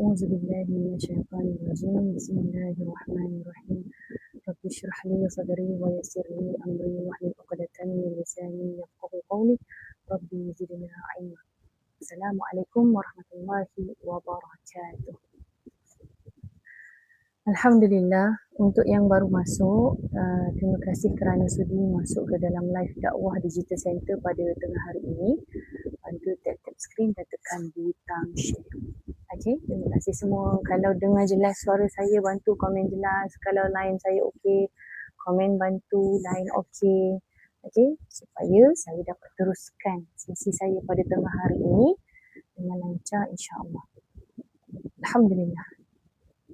أعوذ بالله من الشيطان الرجيم بسم الله الرحمن الرحيم رب اشرح لي صدري ويسر لي أمري واحلل عقدة من لساني يفقهوا قولي ربي زدنا علما. السلام عليكم ورحمة الله وبركاته. Alhamdulillah, untuk yang baru masuk, terima kasih kerana sudi masuk ke dalam live dakwah Digital Center pada tengah hari ini. Bantu tap skrin dan tekan butang share. Okey, terima kasih semua. Kalau dengar jelas suara saya, bantu komen jelas. Kalau line saya okey, komen bantu line okey. Okey, supaya saya dapat teruskan sesi saya pada tengah hari ini dengan lancar insya-Allah. Alhamdulillah.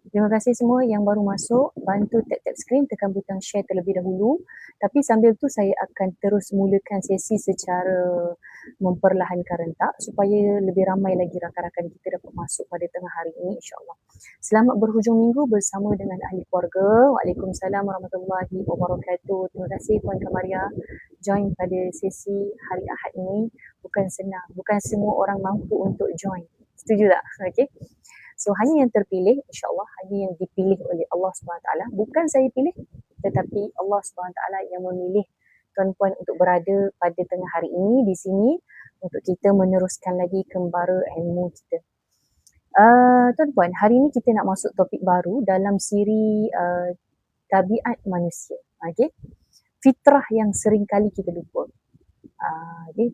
Terima kasih semua yang baru masuk, bantu tap skrin, tekan butang share terlebih dahulu. Tapi sambil tu saya akan terus mulakan sesi secara memperlahankan rentak supaya lebih ramai lagi rakan-rakan kita dapat masuk pada tengah hari ini insya-Allah. Selamat berhujung minggu bersama dengan ahli keluarga. Waalaikumsalam warahmatullahi wabarakatuh. Terima kasih Puan Kamaria join pada sesi hari Ahad ini. Bukan senang, bukan semua orang mampu untuk join. Setuju tak? Okey. So hanya yang terpilih, insya-Allah hanya yang dipilih oleh Allah SWT. Bukan saya pilih, tetapi Allah SWT yang memilih tuan-puan untuk berada pada tengah hari ini di sini untuk kita meneruskan lagi kembara ilmu kita. Tuan-puan, hari ini kita nak masuk topik baru dalam siri tabiat manusia. Okay? Fitrah yang sering kali kita lupa.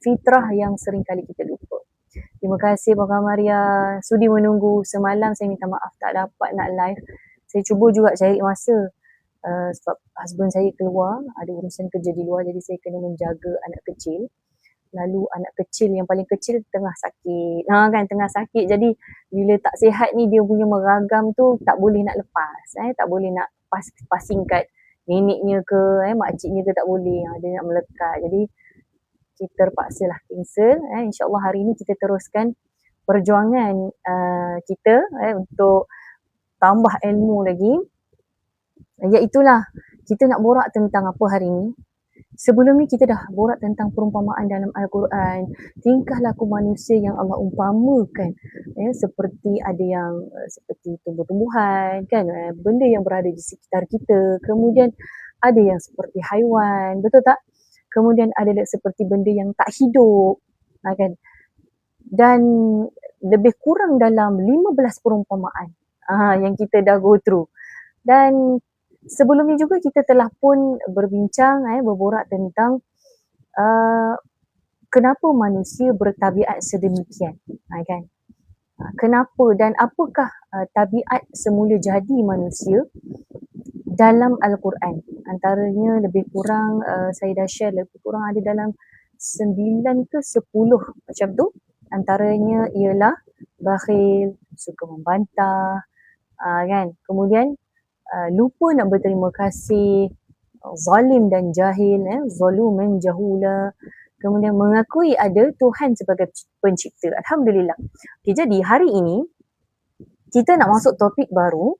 Fitrah yang sering kali kita lupa. Terima kasih Puan Kamaria sudi menunggu. Semalam saya minta maaf tak dapat nak live. Saya cuba juga cari masa sebab husband saya keluar, ada urusan kerja di luar, jadi saya kena menjaga anak kecil. Lalu anak kecil yang paling kecil tengah sakit. Tengah sakit. Jadi bila tak sihat ni dia punya meragam tu tak boleh nak lepas. Tak boleh nak passing kat neneknya ke, makciknya ke, tak boleh. Dia nak melekat. Jadi kita terpaksalah cancel. InsyaAllah hari ini kita teruskan perjuangan kita untuk tambah ilmu lagi. Iaitulah kita nak borak tentang apa hari ini. Sebelum ni kita dah borak tentang perumpamaan dalam Al-Quran. Tingkah laku manusia yang Allah umpamakan. Seperti ada yang seperti tumbuh-tumbuhan, kan? Benda yang berada di sekitar kita. Kemudian ada yang seperti haiwan, betul tak? Kemudian ada seperti benda yang tak hidup, kan? Dan lebih kurang dalam 15 perumpamaan yang kita dah go through. Dan sebelum ni juga kita telah pun berbincang, berborak tentang kenapa manusia bertabiat sedemikian, kan? Kenapa dan apakah tabiat semula jadi manusia dalam Al-Quran. Antaranya lebih kurang saya dah share lebih kurang ada dalam 9 ke 10 macam tu. Antaranya ialah bakhil, suka membantah, kan? Kemudian lupa nak berterima kasih, zalim dan jahil, zaluman jahula. Kemudian mengakui ada Tuhan sebagai pencipta. Alhamdulillah. Okay, jadi hari ini kita nak masuk topik baru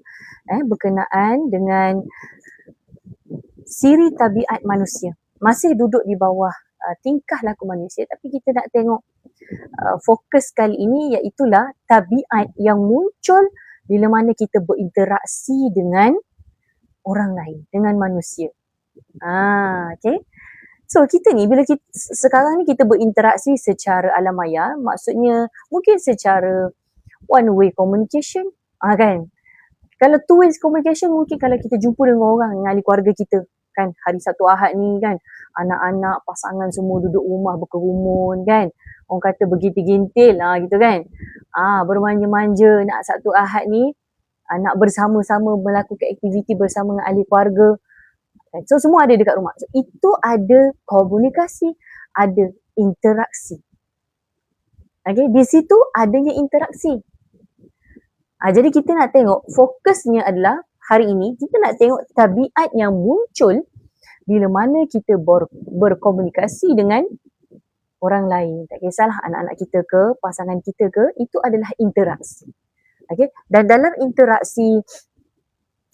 berkenaan dengan siri tabiat manusia. Masih duduk di bawah tingkah laku manusia, tapi kita nak tengok fokus kali ini iaitulah tabiat yang muncul bila mana kita berinteraksi dengan orang lain, dengan manusia. Okay. So kita ni bila kita sekarang ni kita berinteraksi secara alam maya, maksudnya mungkin secara one way communication, kan? Kalau two way communication mungkin kalau kita jumpa dengan orang, dengan ahli keluarga kita, kan? Hari Sabtu Ahad ni kan, anak-anak, pasangan semua duduk rumah berkerumun, kan? Orang kata bergintil-gintil gitu kan. Bermanja-manja nak Sabtu Ahad ni, nak bersama-sama melakukan aktiviti bersama dengan ahli keluarga. So semua ada dekat rumah. So, itu ada komunikasi, ada interaksi. Okay, di situ adanya interaksi. Jadi kita nak tengok fokusnya adalah hari ini kita nak tengok tabiat yang muncul bila mana kita berkomunikasi dengan orang lain. Tak kisahlah anak-anak kita ke, pasangan kita ke, itu adalah interaksi. Okay? Dan dalam interaksi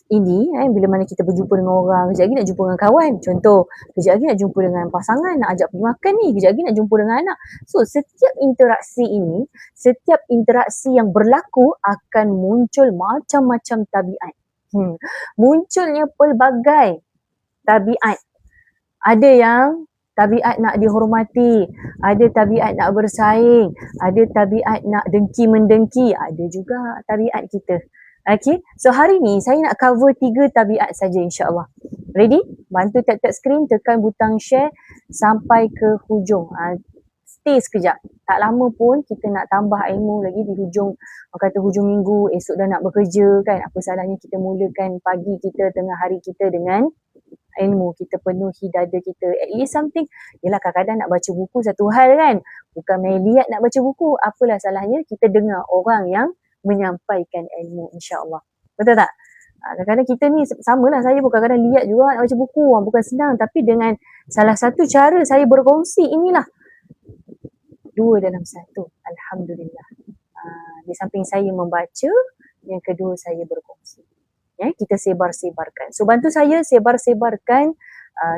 ini bila mana kita berjumpa dengan orang, kejap lagi nak jumpa dengan kawan, contoh kejap lagi nak jumpa dengan pasangan, nak ajak pergi makan ni, kejap lagi nak jumpa dengan anak. So setiap interaksi ini, setiap interaksi yang berlaku akan muncul macam-macam tabiat. Munculnya pelbagai tabiat. Ada yang tabiat nak dihormati, ada tabiat nak bersaing, ada tabiat nak dengki-mendengki, ada juga tabiat kita. Okay, so hari ni saya nak cover 3 tabiat saja insyaAllah. Ready? Bantu tap-tap screen, tekan butang share sampai ke hujung. Stay sekejap. Tak lama pun kita nak tambah ilmu lagi di hujung, orang kata hujung minggu, esok dah nak bekerja kan. Apa salahnya kita mulakan pagi kita, tengah hari kita dengan ilmu, kita penuhi dada kita. At least something. Yelah kadang-kadang nak baca buku satu hal kan. Bukan main liat nak baca buku. Apalah salahnya kita dengar orang yang menyampaikan ilmu insyaAllah. Betul tak? Kadang-kadang kita ni samalah, saya pun kadang-kadang liat juga nak baca buku. Bukan senang, tapi dengan salah satu cara saya berkongsi inilah. 2 dalam 1. Alhamdulillah. Di samping saya membaca, yang kedua saya berkongsi. Ya, kita sebar-sebarkan. So bantu saya sebar-sebarkan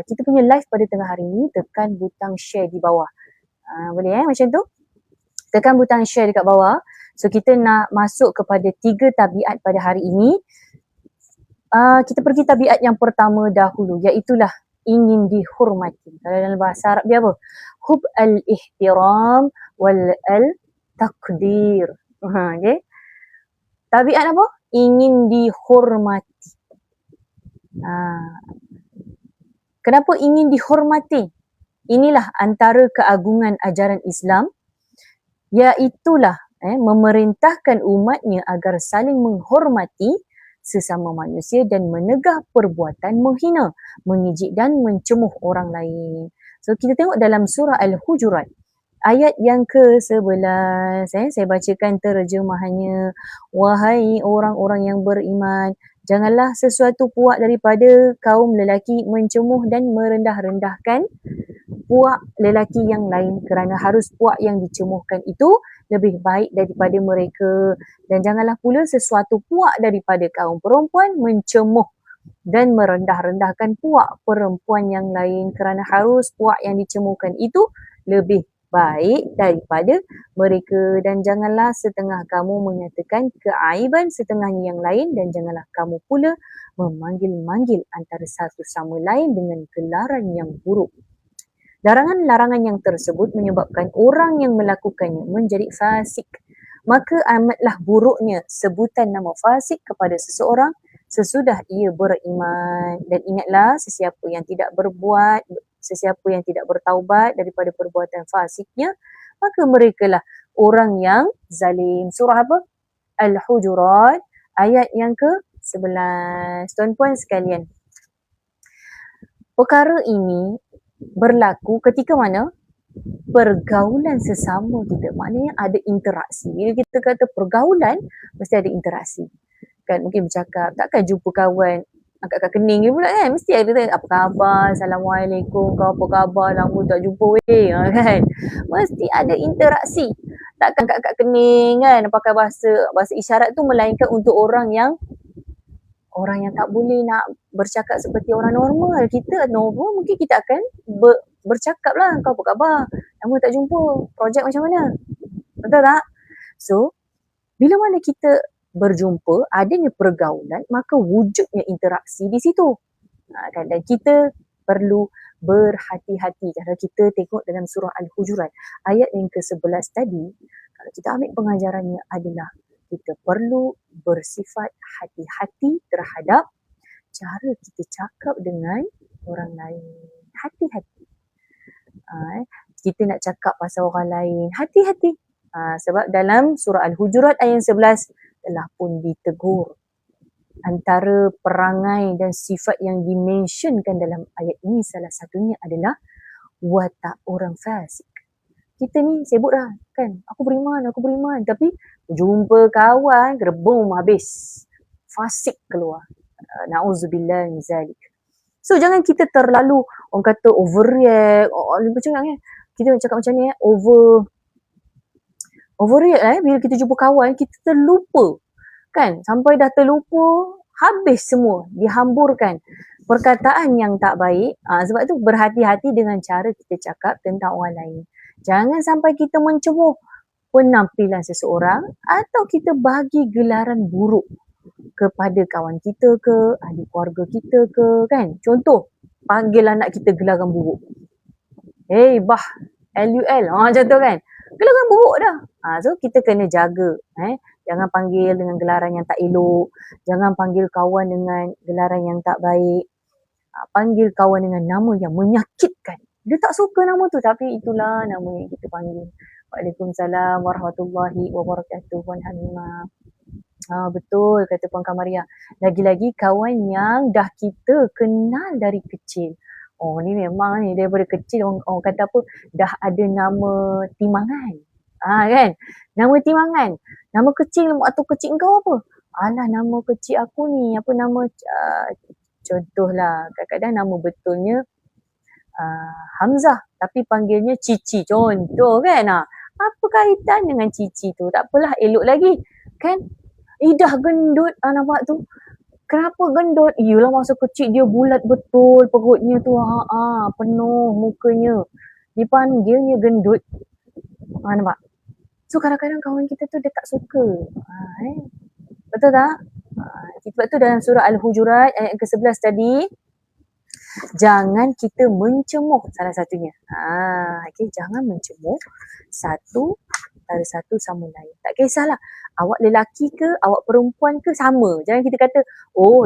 kita punya live pada tengah hari ni. Tekan butang share di bawah. Boleh macam tu? Tekan butang share dekat bawah. So kita nak masuk kepada 3 tabiat pada hari ini. Kita pergi tabiat yang pertama dahulu, iaitulah ingin dihormati. Kalau dalam bahasa Arab dia apa? Hub al-ihtiram wal al-taqdir. Okay. Tabiat apa? Ingin dihormati. Kenapa ingin dihormati? Inilah antara keagungan ajaran Islam, iaitulah memerintahkan umatnya agar saling menghormati sesama manusia dan menegah perbuatan menghina, mengejek dan mencemuh orang lain. So kita tengok dalam surah Al-Hujurat ayat yang ke-11, saya bacakan terjemahannya. Wahai orang-orang yang beriman, janganlah sesuatu puak daripada kaum lelaki mencemuh dan merendah-rendahkan puak lelaki yang lain, kerana harus puak yang dicemuhkan itu lebih baik daripada mereka. Dan janganlah pula sesuatu puak daripada kaum perempuan mencemuh dan merendah-rendahkan puak perempuan yang lain, kerana harus puak yang dicemuhkan itu lebih baik daripada mereka. Dan janganlah setengah kamu menyatakan keaiban setengahnya yang lain, dan janganlah kamu pula memanggil-manggil antara satu sama lain dengan gelaran yang buruk. Larangan-larangan yang tersebut menyebabkan orang yang melakukannya menjadi fasik. Maka amatlah buruknya sebutan nama fasik kepada seseorang sesudah ia beriman. Dan ingatlah, sesiapa yang tidak bertaubat daripada perbuatan fasiknya, maka merekalah orang yang zalim. Surah apa? Al-Hujurat ayat yang ke-11. Tuan-puan sekalian, perkara ini berlaku ketika mana? Pergaulan sesama kita. Maknanya ada interaksi. Bila kita kata pergaulan, mesti ada interaksi. Kan mungkin bercakap, takkan jumpa kawan angkat kening je pula kan. Mesti ada apa khabar, Assalamualaikum, kau apa khabar, lama tak jumpa weh kan. Mesti ada interaksi. Takkan angkat kening kan, pakai bahasa isyarat tu melainkan untuk orang yang tak boleh nak bercakap seperti orang normal. Kita normal mungkin kita akan bercakap lah, kau apa khabar, lama tak jumpa, projek macam mana, betul tak? So bila mana kita berjumpa, adanya pergaulan, maka wujudnya interaksi di situ. Dan kita perlu berhati-hati. Kalau kita tengok dalam surah Al-Hujurat ayat yang ke-11 tadi, kalau kita ambil pengajarannya adalah kita perlu bersifat hati-hati terhadap cara kita cakap dengan orang lain. Hati-hati. Kita nak cakap pasal orang lain, hati-hati. Sebab dalam surah Al-Hujurat ayat 11 telah pun ditegur. Antara perangai dan sifat yang dimentionkan dalam ayat ini, salah satunya adalah watak orang fasik. Kita ni sibuk dah kan, aku beriman, tapi jumpa kawan, gerbong habis, fasik keluar. Na'udzubillah min zalik. So jangan kita terlalu, orang kata overreact, kita cakap macam ni, overreact bila kita jumpa kawan, kita terlupa kan, sampai dah terlupa habis semua, dihamburkan. Perkataan yang tak baik, sebab tu berhati-hati dengan cara kita cakap tentang orang lain. Jangan sampai kita mencemuh penampilan seseorang atau kita bagi gelaran buruk kepada kawan kita ke, ahli keluarga kita ke, kan. Contoh, panggil anak kita gelaran buruk. Hey, bah, LUL, macam tu kan. Gelaran buruk dah. So kita kena jaga. Jangan panggil dengan gelaran yang tak elok. Jangan panggil kawan dengan gelaran yang tak baik. Panggil kawan dengan nama yang menyakitkan. Dia tak suka nama tu, tapi itulah nama yang kita panggil. Waalaikumsalam warahmatullahi wabarakatuh. Puan Hamimah. Betul kata Puan Kamaria. Lagi-lagi kawan yang dah kita kenal dari kecil. Ni memang ni daripada kecil orang kata apa, dah ada nama timangan. Kan? Nama timangan. Nama kecil atau kecil engkau apa? Alah, nama kecil aku ni, apa nama, contohlah kadang-kadang nama betulnya Hamzah tapi panggilnya Cici, contoh kan. Apa kaitan dengan Cici tu? Tak apalah, elok lagi kan. Dah gendut, nampak tu. Kenapa gendut? Yelah masa kecil dia bulat betul perutnya tu, penuh mukanya. Dipanggilnya gendut. Nampak? So kadang-kadang kawan kita tu dia tak suka. Betul tak? Sebab tu dalam surah Al-Hujurat ayat ke-11 tadi, jangan kita mencemuh salah satunya. Jangan mencemuh satu sama lain. Tak kisahlah awak lelaki ke, awak perempuan ke, sama. Jangan kita kata,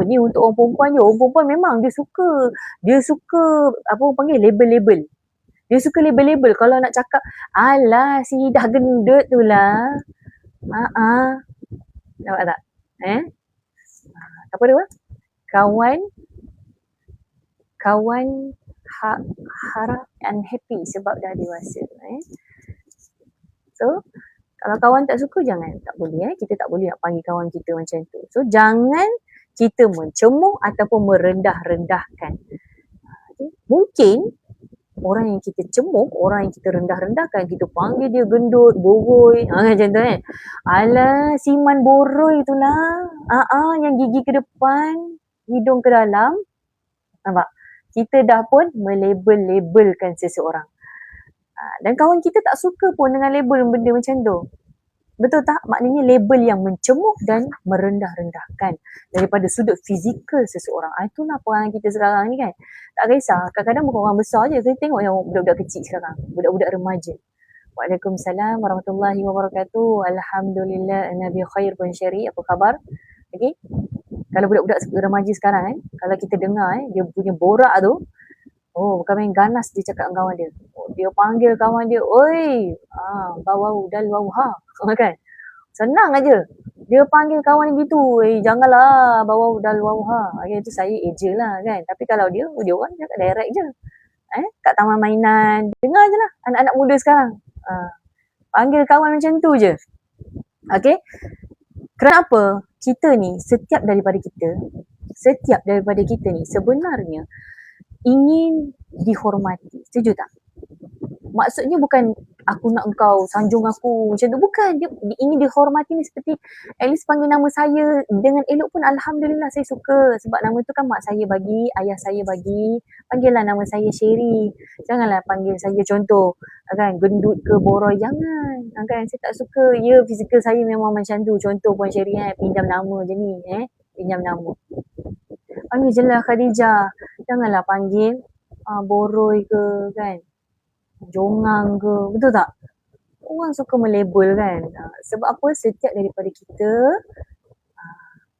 ni untuk orang perempuan je. Orang perempuan memang dia suka apa orang panggil, label-label. Dia suka label-label. Kalau nak cakap, alah si dah gendut tu lah. Nampak tak? Apa dia? Kawan harap unhappy sebab dah dewasa. So, kalau kawan tak suka, tak boleh. Kita tak boleh nak panggil kawan kita macam tu. So, jangan kita mencemuh ataupun merendah-rendahkan. Mungkin orang yang kita cemuh, orang yang kita rendah-rendahkan, kita panggil dia gendut, boroi, macam tu kan. Alah, siman boroi tu lah. Yang gigi ke depan, hidung ke dalam. Nampak? Kita dah pun melabel-labelkan seseorang. Dan kawan kita tak suka pun dengan label benda macam tu. Betul tak? Maknanya label yang mencemuh dan merendah-rendahkan daripada sudut fizikal seseorang. Itulah perangai kita sekarang ni kan. Tak kisah. Kadang-kadang bukan orang besar je. Kita tengok yang budak-budak kecil sekarang. Budak-budak remaja. Waalaikumsalam warahmatullahi wabarakatuh. Alhamdulillah Nabi khair pun syari. Apa khabar? Okay. Kalau budak-budak remaja sekarang kalau kita dengar dia punya borak tu, bukan main ganas dia cakap dengan kawan dia. Dia panggil kawan dia, oi, bawau dal wauha. Kan? Senang aja. Dia panggil kawan dia gitu, janganlah bawau dal wauha. Itu saya eja lah kan. Tapi kalau dia orang cakap direct je. Kat taman mainan, dengar je lah anak-anak muda sekarang. Panggil kawan macam tu je. Okay? Kenapa? Kita ni, setiap daripada kita ni sebenarnya ingin dihormati. Setuju tak? Maksudnya bukan aku nak engkau sanjung aku macam tu. Bukan. Dia ingin dihormati ni seperti at least panggil nama saya dengan elok pun alhamdulillah saya suka. Sebab nama tu kan mak saya bagi, ayah saya bagi. Panggillah nama saya Sherry. Janganlah panggil saya contoh kan gendut ke boroi. Jangan. Kan saya tak suka. Ya, fizikal saya memang macam tu. Contoh Puan Sherry pinjam nama je ni. Pinjam nama. Panggil je lah Khadijah. Janganlah panggil boroi ke kan. Jongang ke. Betul tak? Orang suka melabel kan. Sebab apa? Setiap daripada kita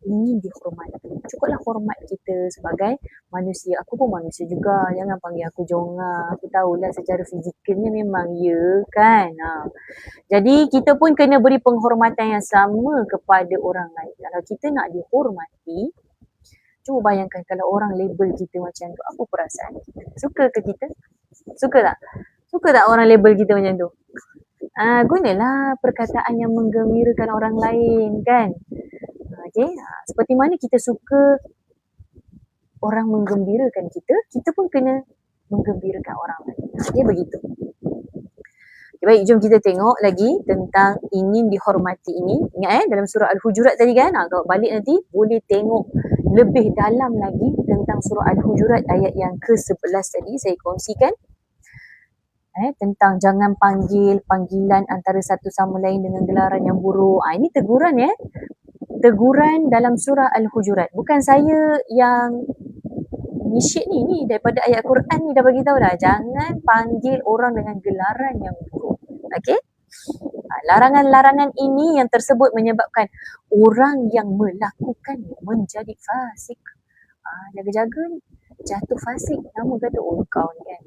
ingin dihormati. Cukuplah hormat kita sebagai manusia. Aku pun manusia juga. Jangan panggil aku jongang. Aku tahulah secara fizikalnya memang ya kan. Jadi kita pun kena beri penghormatan yang sama kepada orang lain. Kalau kita nak dihormati, cuba bayangkan kalau orang label kita macam tu. Apa perasaan kita? Suka ke kita? Suka tak? Suka tak orang label kita macam tu? Gunalah perkataan yang menggembirakan orang lain kan. Okay. Seperti mana kita suka orang menggembirakan kita, kita pun kena menggembirakan orang lain. Dia begitu. Okay, baik, jom kita tengok lagi tentang ingin dihormati ini. Ingat dalam surah Al-Hujurat tadi kan, kalau balik nanti boleh tengok lebih dalam lagi tentang surah Al-Hujurat ayat yang ke-11 tadi saya kongsikan. Tentang jangan panggil panggilan antara satu sama lain dengan gelaran yang buruk. Ini teguran teguran dalam surah Al-Hujurat. Bukan saya yang nisyid ni daripada ayat Quran ni dah bagi tahu dah. Jangan panggil orang dengan gelaran yang buruk. Okey? Larangan-larangan ini yang tersebut menyebabkan orang yang melakukannya menjadi fasik. Jaga-jaga ni. Jatuh fasik. Nama kata kau ni kan.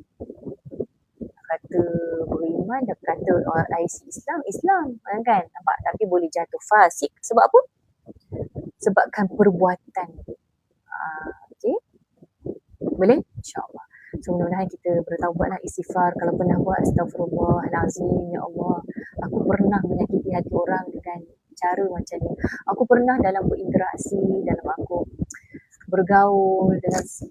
Kata beriman, dah kata IC Islam kan, nampak, tapi boleh jatuh fasik sebab apa? Sebabkan perbuatan. Okey, boleh? InsyaAllah. So mudah-mudahan kita bertaubatlah, istighfar. Kalau pernah buat, astaghfirullahalazim, ya Allah, aku pernah menyakiti hati orang dengan cara macam ni. Aku pernah dalam berinteraksi, dalam aku bergaul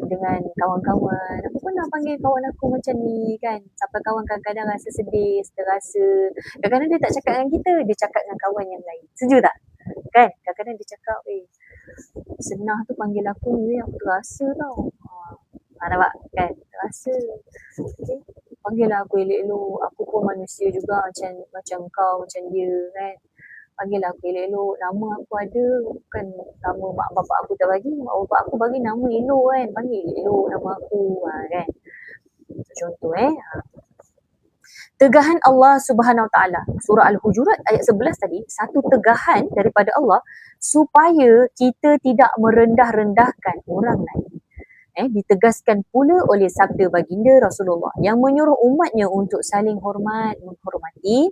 dengan kawan-kawan, aku pernah panggil kawan aku macam ni kan, sampai kawan kadang-kadang rasa sedih, terasa, kadang-kadang dia tak cakap dengan kita, dia cakap dengan kawan yang lain. Setuju tak? Kan? Kadang-kadang dia cakap, Senah tu panggil aku ni, aku terasa tau. Nampak kan? Terasa. Okay? Panggil lah aku elok-elok, aku pun manusia juga macam kau, macam dia kan. Panggil aku elok-elok, nama aku ada, bukan nama mak bapak aku tak bagi, mak bapak aku bagi nama elok kan, panggil elok nama aku kan. Contoh Tegahan Allah Subhanahu Wa Taala, surah Al-Hujurat ayat 11 tadi, satu tegahan daripada Allah supaya kita tidak merendah-rendahkan orang lain. Ditegaskan pula oleh sabda baginda Rasulullah yang menyuruh umatnya untuk saling menghormati.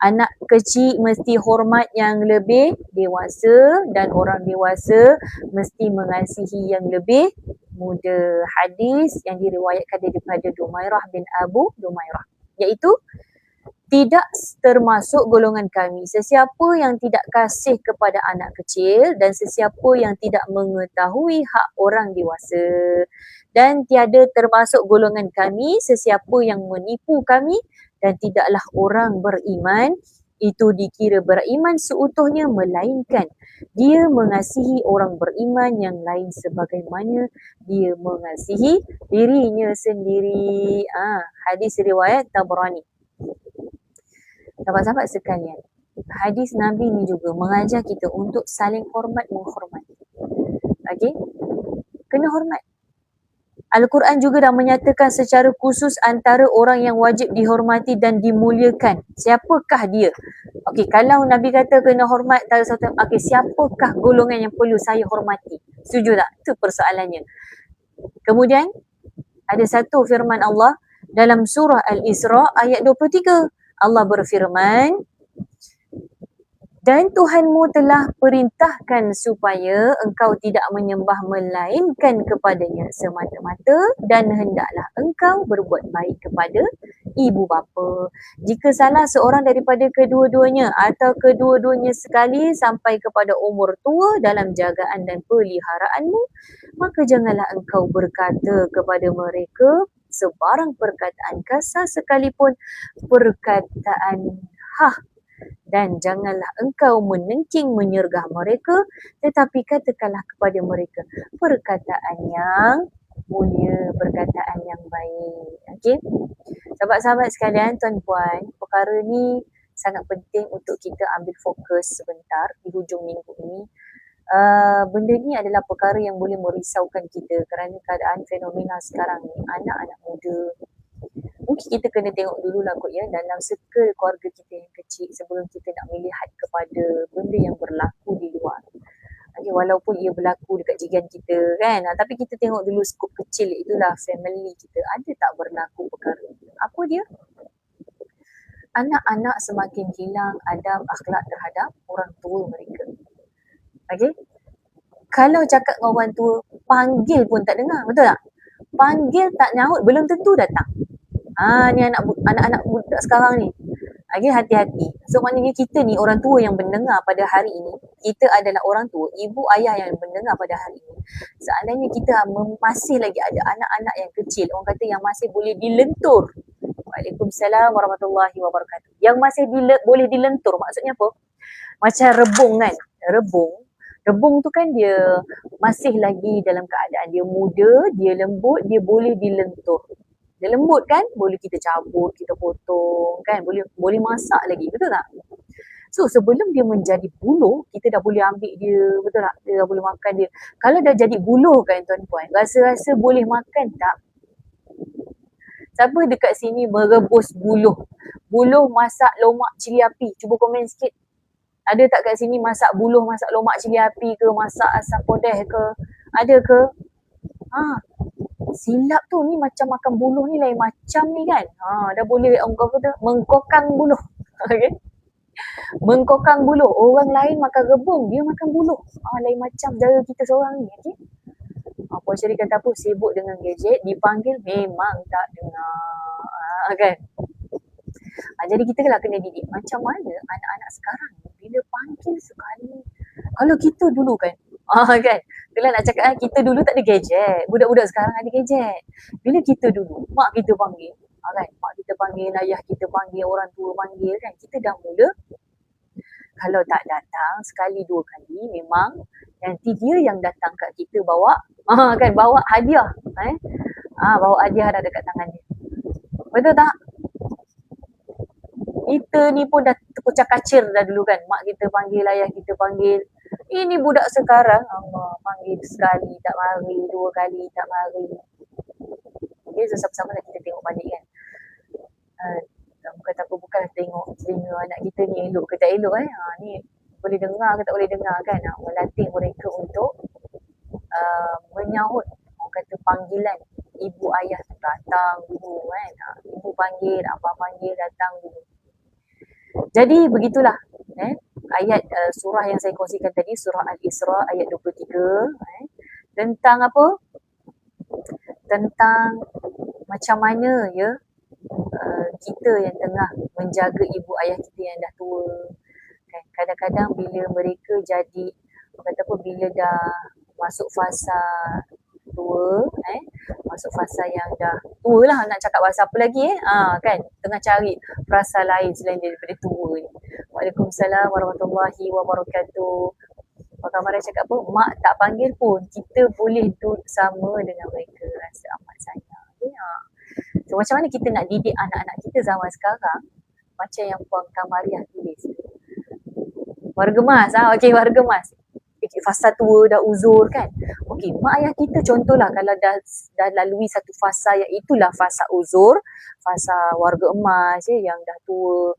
Anak kecil mesti hormat yang lebih dewasa dan orang dewasa mesti mengasihi yang lebih muda. Hadis yang diriwayatkan daripada Dumairah bin Abu Dumairah, iaitu tidak termasuk golongan kami sesiapa yang tidak kasih kepada anak kecil dan sesiapa yang tidak mengetahui hak orang dewasa, dan tiada termasuk golongan kami sesiapa yang menipu kami, dan tidaklah orang beriman itu dikira beriman seutuhnya melainkan dia mengasihi orang beriman yang lain sebagaimana dia mengasihi dirinya sendiri. Hadis riwayat Tabrani. Sahabat-sahabat sekalian, hadis Nabi ni juga mengajar kita untuk saling hormat menghormati. Okey? Kena hormat. Al-Quran juga dah menyatakan secara khusus antara orang yang wajib dihormati dan dimuliakan. Siapakah dia? Okey, kalau Nabi kata kena hormat, okey, siapakah golongan yang perlu saya hormati? Setuju tak? Itu persoalannya. Kemudian, ada satu firman Allah dalam surah Al-Isra ayat 23. Allah berfirman, dan Tuhanmu telah perintahkan supaya engkau tidak menyembah melainkan kepadanya semata-mata dan hendaklah engkau berbuat baik kepada ibu bapa. Jika salah seorang daripada kedua-duanya atau kedua-duanya sekali sampai kepada umur tua dalam jagaan dan peliharaanmu, maka janganlah engkau berkata kepada mereka sebarang perkataan kasar sekalipun perkataan dan janganlah engkau menengking menyergah mereka, tetapi katakanlah kepada mereka perkataan yang mulia, perkataan yang baik. Okey? Sahabat-sahabat sekalian, tuan-puan, perkara ni sangat penting untuk kita ambil fokus sebentar di hujung minggu ini. Benda ni adalah perkara yang boleh merisaukan kita kerana keadaan fenomena sekarang ni, anak-anak muda. Mungkin kita kena tengok dulu lah kot ya, dalam circle keluarga kita yang kecil sebelum kita nak melihat kepada benda yang berlaku di luar. Okay, walaupun ia berlaku dekat jiran kita kan, tapi kita tengok dulu skop kecil, itulah family kita. Ada tak berlaku perkara itu? Apa dia? Anak-anak semakin hilang adab akhlak terhadap orang tua mereka. Okay? Kalau cakap dengan orang tua, panggil pun tak dengar, betul tak? Panggil tak nyaut, belum tentu datang. Ni anak-anak budak sekarang ni. Okay, hati-hati. So maknanya kita ni orang tua yang mendengar pada hari ini, kita adalah orang tua, ibu ayah yang mendengar pada hari ini. Seandainya kita masih lagi ada anak-anak yang kecil, orang kata yang masih boleh dilentur. Waalaikumsalam warahmatullahi wabarakatuh. Yang masih boleh dilentur, maksudnya apa? Macam rebung kan? Rebung. Rebung tu kan dia masih lagi dalam keadaan dia muda, dia lembut, dia boleh dilentur. Dia lembut kan, boleh kita cabut, kita potong kan, boleh masak lagi, betul tak? So sebelum dia menjadi buluh, kita dah boleh ambil dia, betul tak? Kita dah boleh makan dia. Kalau dah jadi buluh kan tuan-puan, rasa-rasa boleh makan tak? Siapa dekat sini merebus buluh? Buluh masak lomak cili api. Cuba komen sikit. Ada tak kat sini masak buluh, masak lomak cili api ke, masak asam podeh ke? Ada ke? Ha, silap tu ni macam makan buluh ni lain macam ni kan. Ha, dah boleh orang kata mengkokang buluh. Okay. Mengkokang buluh. Orang lain makan rebung, dia makan buluh. Ha, lain macam cara kita seorang ni. Okay. Ha, Puan Syari kata apa? Sibuk dengan gadget, dipanggil memang tak dengar. Ha, kan? Jadi kita lah kena didik. Macam mana anak-anak sekarang bila panggil sekali. Kalau kita dulu kan, kan, bila nak cakap kita dulu tak ada gadget. Budak-budak sekarang ada gadget. Bila kita dulu, mak kita panggil, kan, mak kita panggil, ayah kita panggil, orang tua panggil kan, kita dah mula. Kalau tak datang sekali dua kali, memang nanti dia yang datang kat kita bawa, kan, bawa hadiah. Bawa hadiah dah dekat tangan dia. Betul tak? Kita ni pun dah terkucak kacir dah dulu kan. Mak kita panggil, ayah kita panggil. Ini budak sekarang, Allah, panggil sekali tak mari, dua kali tak mari. Okay, so sama-sama lah kita tengok balik kan. Bukan apa, bukan tengok telinga anak kita ni elok ke tak elok ni boleh dengar ke tak boleh dengar kan. Melatih mereka untuk menyahut orang kata panggilan ibu ayah tu datang dulu kan. Ibu panggil, abah panggil, datang dulu. Jadi begitulah ayat surah yang saya kongsikan tadi, surah Al-Isra ayat 23 tentang apa? Tentang macam mana ya kita yang tengah menjaga ibu ayah kita yang dah tua kan. Kadang-kadang bila mereka jadi kata apa, bila dah masuk fasa tua masuk fasa yang dah tua lah, nak cakap bahasa apa lagi kan, tengah cari frasa lain selain daripada tua ni. Waalaikumsalam warahmatullahi wabarakatuh. Pak Kamaran cakap apa, mak tak panggil pun kita boleh duduk sama dengan mereka, rasa amat sayang. So macam mana kita nak didik anak-anak kita zaman sekarang macam yang Puan Kamariah tulis. Warga Mas, okey, warga Mas. Fasa tua dah uzur kan. Okey, mak ayah kita contohlah kalau dah lalui satu fasa yang itulah fasa uzur, fasa warga emas yang dah tua.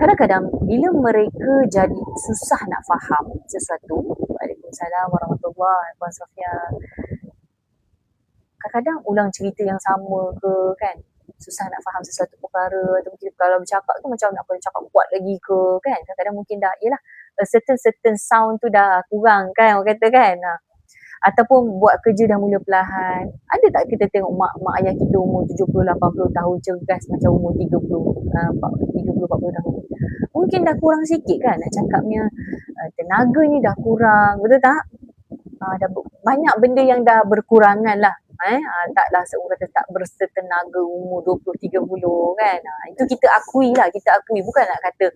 Kadang-kadang bila mereka jadi susah nak faham sesuatu, Waalaikumsalam warahmatullahi wabarakatuh, Puan Sofia. Kadang-kadang ulang cerita yang sama ke kan, susah nak faham sesuatu perkara, atau mungkin kalau bercakap tu macam nak bercakap kuat lagi ke kan. Kadang-kadang mungkin dah, yelah, certain sound tu dah kurang kan, orang kata kan. Ataupun buat kerja dah mula perlahan. Ada tak kita tengok mak ayah kita umur 70-80 tahun cergas macam umur 30-40 tahun. Mungkin dah kurang sikit kan nak cakapnya, tenaga ni dah kurang, betul tak? Dah banyak benda yang dah berkurangan lah. Taklah seorang kata tak bersetenaga umur 20-30 kan. Itu kita akui lah, bukan nak kata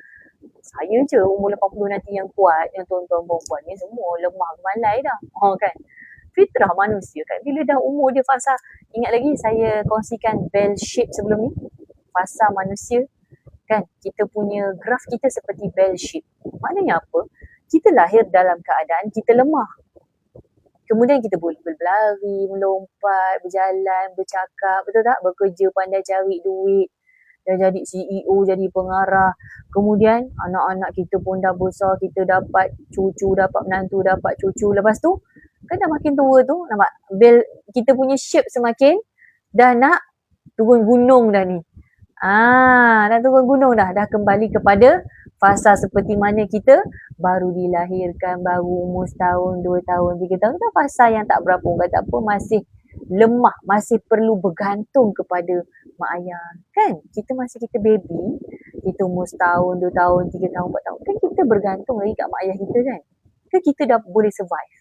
saya je umur 80 nanti yang kuat, yang tuan-tuan perempuan ni semua lemah malai dah. Kan. Fitrah manusia kan, bila dah umur dia fasa, ingat lagi saya kongsikan bell shape sebelum ni, fasa manusia kan, kita punya graf kita seperti bell shape. Maknanya apa? Kita lahir dalam keadaan kita lemah. Kemudian kita boleh berlari, melompat, berjalan, bercakap, betul tak? Bekerja, pandai cari duit, dah jadi CEO, jadi pengarah. Kemudian anak-anak kita pun dah besar, kita dapat cucu, dapat menantu, dapat cucu. Lepas tu, kan dah makin tua tu, nampak? Bel, kita punya shape semakin dah nak turun gunung dah ni. Dah turun gunung dah kembali kepada fasa seperti mana kita baru dilahirkan, baru umur setahun, 2 tahun, 3 tahun. Itu fasa yang tak berapa, kata apa, masih lemah, masih perlu bergantung kepada mak ayah. Kan? Kita baby, kita umur setahun, 2 tahun, 3 tahun, 4 tahun. Kan kita bergantung lagi kat mak ayah kita kan? Kan kita dah boleh survive.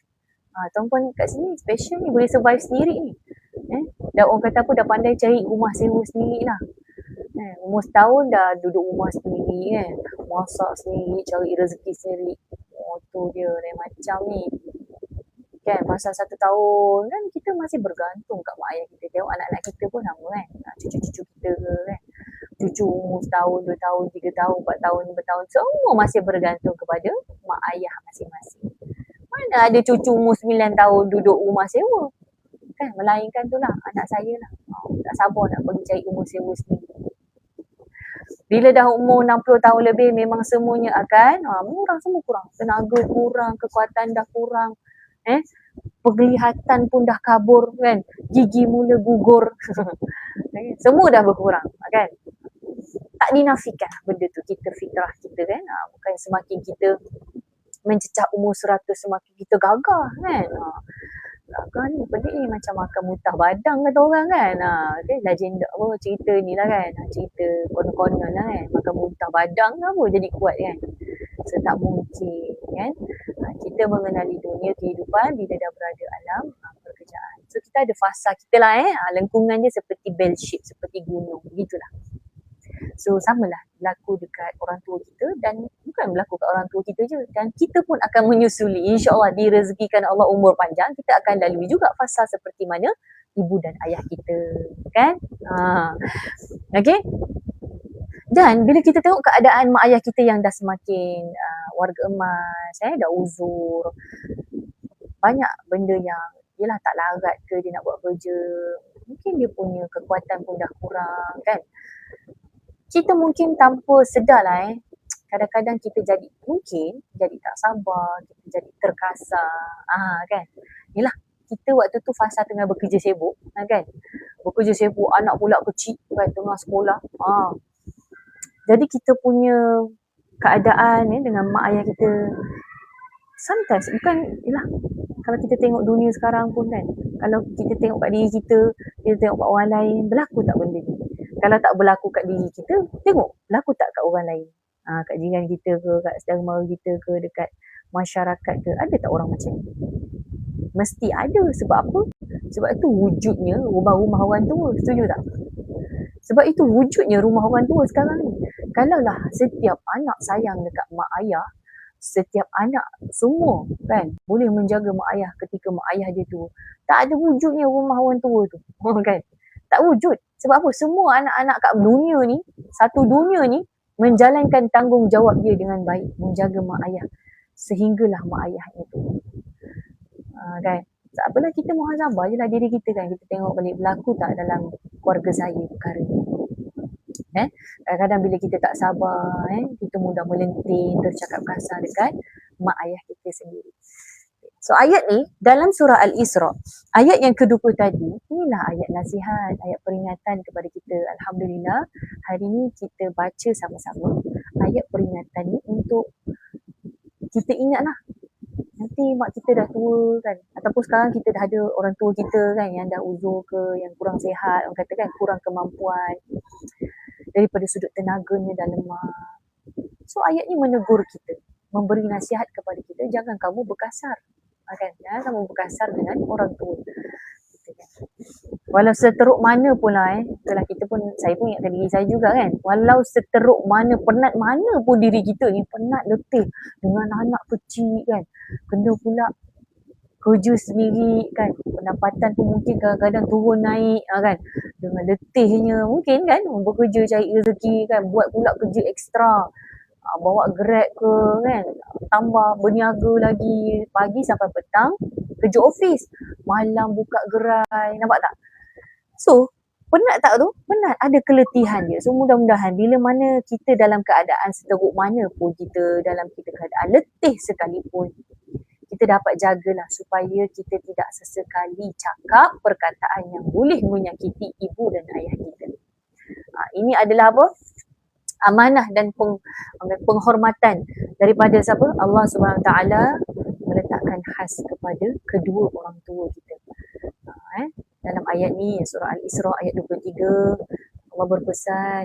Tuan-puan kat sini special ni, boleh survive sendiri ni. Dah orang kata apa, dah pandai cari rumah sewa sendiri lah. Umur setahun dah duduk rumah sendiri kan, masak sendiri, cari rezeki sendiri. tua dia lain macam ni. Kan masa 1 tahun kan kita masih bergantung kat mak ayah kita. Tengok anak-anak kita pun sama kan. Cucu-cucu kita ke kan. Cucu umur setahun, 2 tahun, 3 tahun, 4 tahun, 5 tahun. Semua masih bergantung kepada mak ayah masing-masing. Mana ada cucu umur 9 tahun duduk rumah sewa. Kan melainkan tu lah anak saya lah. Tak sabar nak pergi cari rumah sewa sendiri. Bila dah umur 60 tahun lebih memang semuanya akan kurang, semua kurang. Tenaga kurang, kekuatan dah kurang. Penglihatan pun dah kabur kan. Gigi mula gugur. Semua dah berkurang kan. Tak dinafikan benda tu, kita fitrah kita kan. Bukan semakin kita mencecah umur 100 semakin kita gagah kan. Gagah ni pelik ni macam makan mutah badang kata orang kan. Okay, legenda apa cerita ni lah kan. Cerita konon-konon lah kan. Makan mutah badang lah apa jadi kuat kan. So tak mungkin kan. Kita mengenali dunia kehidupan bila dah berada alam pekerjaan. So kita ada fasa kita lah lengkungan dia seperti bell shape, seperti gunung. Begitulah. So samalah berlaku dekat orang tua kita dan bukan berlaku kat orang tua kita je. Dan kita pun akan menyusuli. InsyaAllah direzekikan Allah umur panjang. Kita akan lalui juga fasa seperti mana ibu dan ayah kita. Kan? Okay? Dan bila kita tengok keadaan mak ayah kita yang dah semakin warga emas, dah uzur, banyak benda yang yelah tak larat ke dia nak buat kerja, mungkin dia punya kekuatan pun dah kurang kan. Kita mungkin tanpa sedar lah kadang-kadang kita jadi tak sabar, kita jadi terkasar kan. Yelah kita waktu tu fasa tengah bekerja sibuk kan. Bekerja sibuk, anak pula kecil kan tengah sekolah. Jadi kita punya keadaan dengan mak ayah kita sometimes bukan, yelah kalau kita tengok dunia sekarang pun kan, kalau kita tengok kat diri kita tengok kat orang lain, berlaku tak benda ni? Kalau tak berlaku kat diri kita, tengok berlaku tak kat orang lain? Kat jiran kita ke, kat saudara mara kita ke, dekat masyarakat ke, ada tak orang macam ni? Mesti ada. Sebab apa? Sebab itu wujudnya rumah-rumah orang tua. Setuju tak? Sebab itu wujudnya rumah orang tua sekarang ni. Kalaulah setiap anak sayang dekat mak ayah, setiap anak semua kan boleh menjaga mak ayah ketika mak ayah dia tu, tak ada wujudnya rumah orang tua tu kan. Tak wujud. Sebab apa? Semua anak-anak kat dunia ni, satu dunia ni menjalankan tanggungjawab dia dengan baik, menjaga mak ayah sehinggalah mak ayahnya tu kan. Tak apalah, kita muhasabah je lah diri kita kan. Kita tengok balik berlaku tak dalam keluarga saya perkara ni. Kadang-kadang bila kita tak sabar kita mudah melenting, tercakap kasar dekat mak ayah kita sendiri. So ayat ni dalam surah Al-Isra, ayat yang ke-20 tadi, inilah ayat nasihat, ayat peringatan kepada kita. Alhamdulillah hari ni kita baca sama-sama ayat peringatan ni untuk kita ingatlah nanti mak kita dah tua kan, ataupun sekarang kita dah ada orang tua kita kan yang dah uzur ke, yang kurang sihat, orang kata kan kurang kemampuan daripada sudut tenaganya dah lemah. So ayat ni menegur kita, memberi nasihat kepada kita, jangan kamu berkasar kan, jangan kamu berkasar dengan orang tua kita kan. Walau seteruk mana pun lah itulah kita pun, saya pun ingatkan diri saya juga kan, walau seteruk mana, penat mana pun diri kita ni, penat letih dengan anak kecil kan, kena pula kerja sendiri kan, pendapatan pun mungkin kadang-kadang turun naik kan, dengan letihnya mungkin kan bekerja cari rezeki kan, buat pula kerja ekstra, bawa Grab ke kan, tambah berniaga lagi pagi sampai petang kerja office, malam buka gerai, nampak tak? So penat tak tu? Penat, ada keletihan dia. So mudah-mudahan bila mana kita dalam keadaan seteruk mana pun kita, dalam kita keadaan letih sekalipun, kita dapat jagalah supaya kita tidak sesekali cakap perkataan yang boleh menyakiti ibu dan ayah kita. Ini adalah apa? Amanah dan penghormatan daripada siapa? Allah SWT meletakkan khas kepada kedua orang tua kita. Dalam ayat ni, surah Al-Isra ayat 23, Allah berpesan,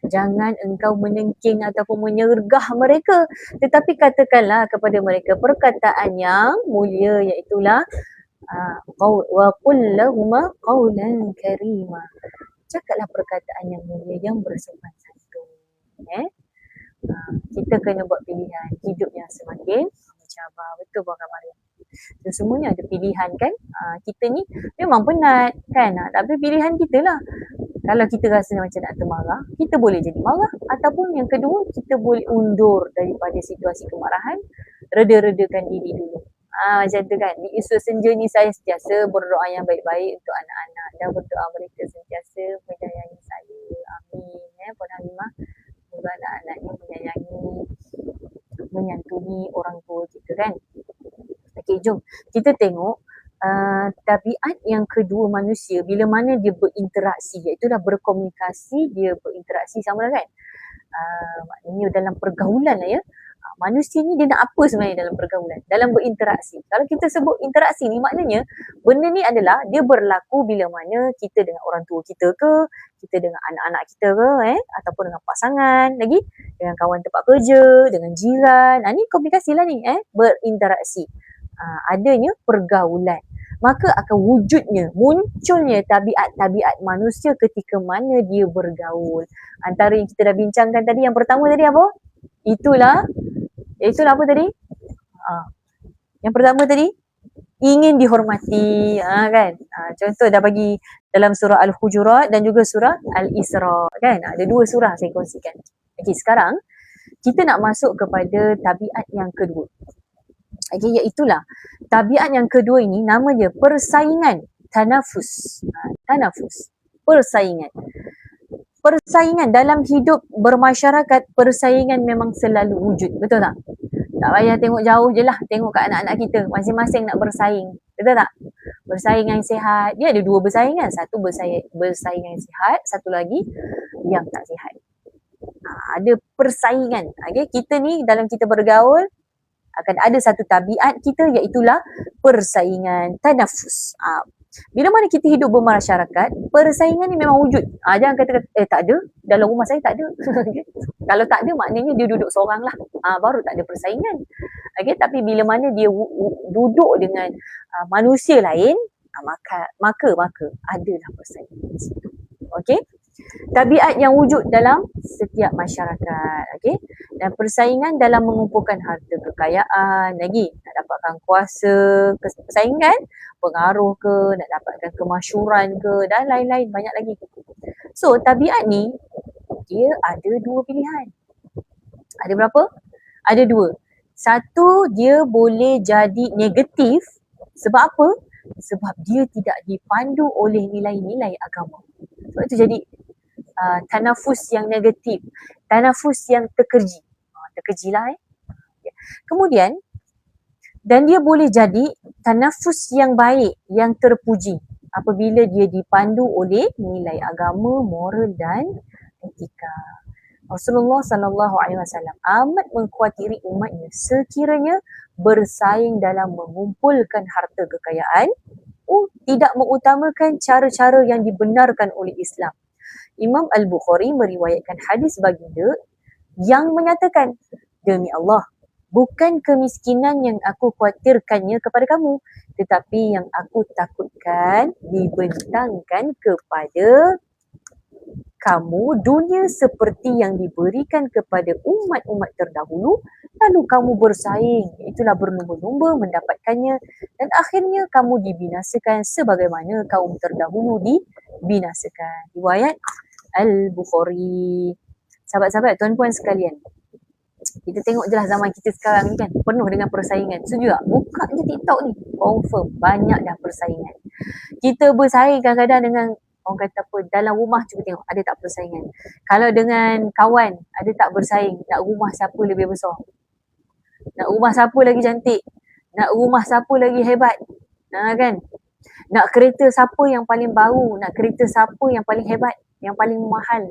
jangan engkau menengking ataupun menyergah mereka, tetapi katakanlah kepada mereka perkataan yang mulia, iaitulah wa qul lahuma qawlan karima. Cakaplah perkataan yang mulia, yang bersopan santun. Kita kena buat pilihan hidup yang semakin macam syabah. Betul Puan Mariam. So, semuanya ada pilihan kan. Kita ni memang penat kan. Tapi pilihan kita lah. Kalau kita rasa macam nak termarah, kita boleh jadi marah. Ataupun yang kedua, kita boleh undur daripada situasi kemarahan, reda-redakan diri dulu. Macam tu kan. Di isu senja ni saya sentiasa berdoa yang baik-baik untuk anak-anak dan berdoa mereka sentiasa menyayangi saya. Amin. Puan Halimah, semoga anak-anaknya menyayangi, menyantuni orang tua kita kan. Okey, jom kita tengok tabiat yang kedua manusia bila mana dia berinteraksi, iaitu dah berkomunikasi, dia berinteraksi sama kan. Maknanya dalam pergaulan lah ya. Manusia ni dia nak apa sebenarnya dalam pergaulan, dalam berinteraksi. Kalau kita sebut interaksi ni maknanya benda ni adalah dia berlaku bila mana kita dengan orang tua kita ke, kita dengan anak-anak kita ke, ataupun dengan pasangan lagi, dengan kawan tempat kerja, dengan jiran. Ni komunikasi lah ni, berinteraksi. Adanya pergaulan, maka akan munculnya tabiat-tabiat manusia ketika mana dia bergaul. Antara yang kita dah bincangkan tadi, yang pertama tadi apa? Itulah apa tadi? Yang pertama tadi, ingin dihormati, kan? Contoh dah bagi dalam surah Al-Hujurat dan juga surah Al-Isra, kan? Ada dua surah saya kongsikan. Okey, sekarang kita nak masuk kepada tabiat yang kedua. Okay, iaitulah tabiat yang kedua ini nama dia persaingan, tanafus. Persaingan dalam hidup bermasyarakat, persaingan memang selalu wujud, betul tak? Tak payah tengok jauh je lah, tengok kat anak-anak kita, masing-masing nak bersaing, betul tak? Persaingan sihat, dia ada dua persaingan, satu bersaingan sihat, satu lagi yang tak sihat. Ada persaingan. Okay? Kita ni dalam kita bergaul akan ada satu tabiat kita, iaitulah persaingan, tanafus. Bila mana kita hidup bermasyarakat, persaingan ni memang wujud. Jangan kata tak ada, dalam rumah saya tak ada. Kalau tak ada maknanya dia duduk seorang lah, baru tak ada persaingan. Okay? Tapi bila mana dia duduk dengan manusia lain, maka adalah persaingan di situ. Okay? Tabiat yang wujud dalam setiap masyarakat, okey, dan persaingan dalam mengumpulkan harta kekayaan, lagi nak dapatkan kuasa, persaingan, pengaruh ke, nak dapatkan kemasyhuran ke, dan lain-lain banyak lagi. So tabiat ni dia ada dua pilihan. Ada berapa? Ada dua. Satu, dia boleh jadi negatif. Sebab apa? Sebab dia tidak dipandu oleh nilai-nilai agama. Sebab itu jadi tanafus yang negatif, tanafus yang terkeji. Terkejilah. Kemudian, dan dia boleh jadi tanafus yang baik, yang terpuji apabila dia dipandu oleh nilai agama, moral dan etika. Rasulullah SAW amat mengkhuatiri umatnya sekiranya bersaing dalam mengumpulkan harta kekayaan, tidak mengutamakan cara-cara yang dibenarkan oleh Islam. Imam Al-Bukhari meriwayatkan hadis baginda yang menyatakan, demi Allah, bukan kemiskinan yang aku khawatirkannya kepada kamu, tetapi yang aku takutkan dibentangkan kepada kamu dunia seperti yang diberikan kepada umat-umat terdahulu, lalu kamu bersaing, itulah berlumba-lumba mendapatkannya, dan akhirnya kamu dibinasakan sebagaimana kaum terdahulu dibinasakan. Riwayat Al-Bukhari. Sahabat-sahabat, tuan-puan sekalian, kita tengok je lah zaman kita sekarang ni kan, penuh dengan persaingan. Setuju tak? Buka je TikTok ni, confirm banyak dah persaingan. Kita bersaing kadang-kadang dengan orang kata apa, dalam rumah cuba tengok ada tak persaingan. Kalau dengan kawan, ada tak bersaing nak rumah siapa lebih besar, nak rumah siapa lagi cantik, nak rumah siapa lagi hebat, kan? Nak kereta siapa yang paling baru, nak kereta siapa yang paling hebat, yang paling mahal,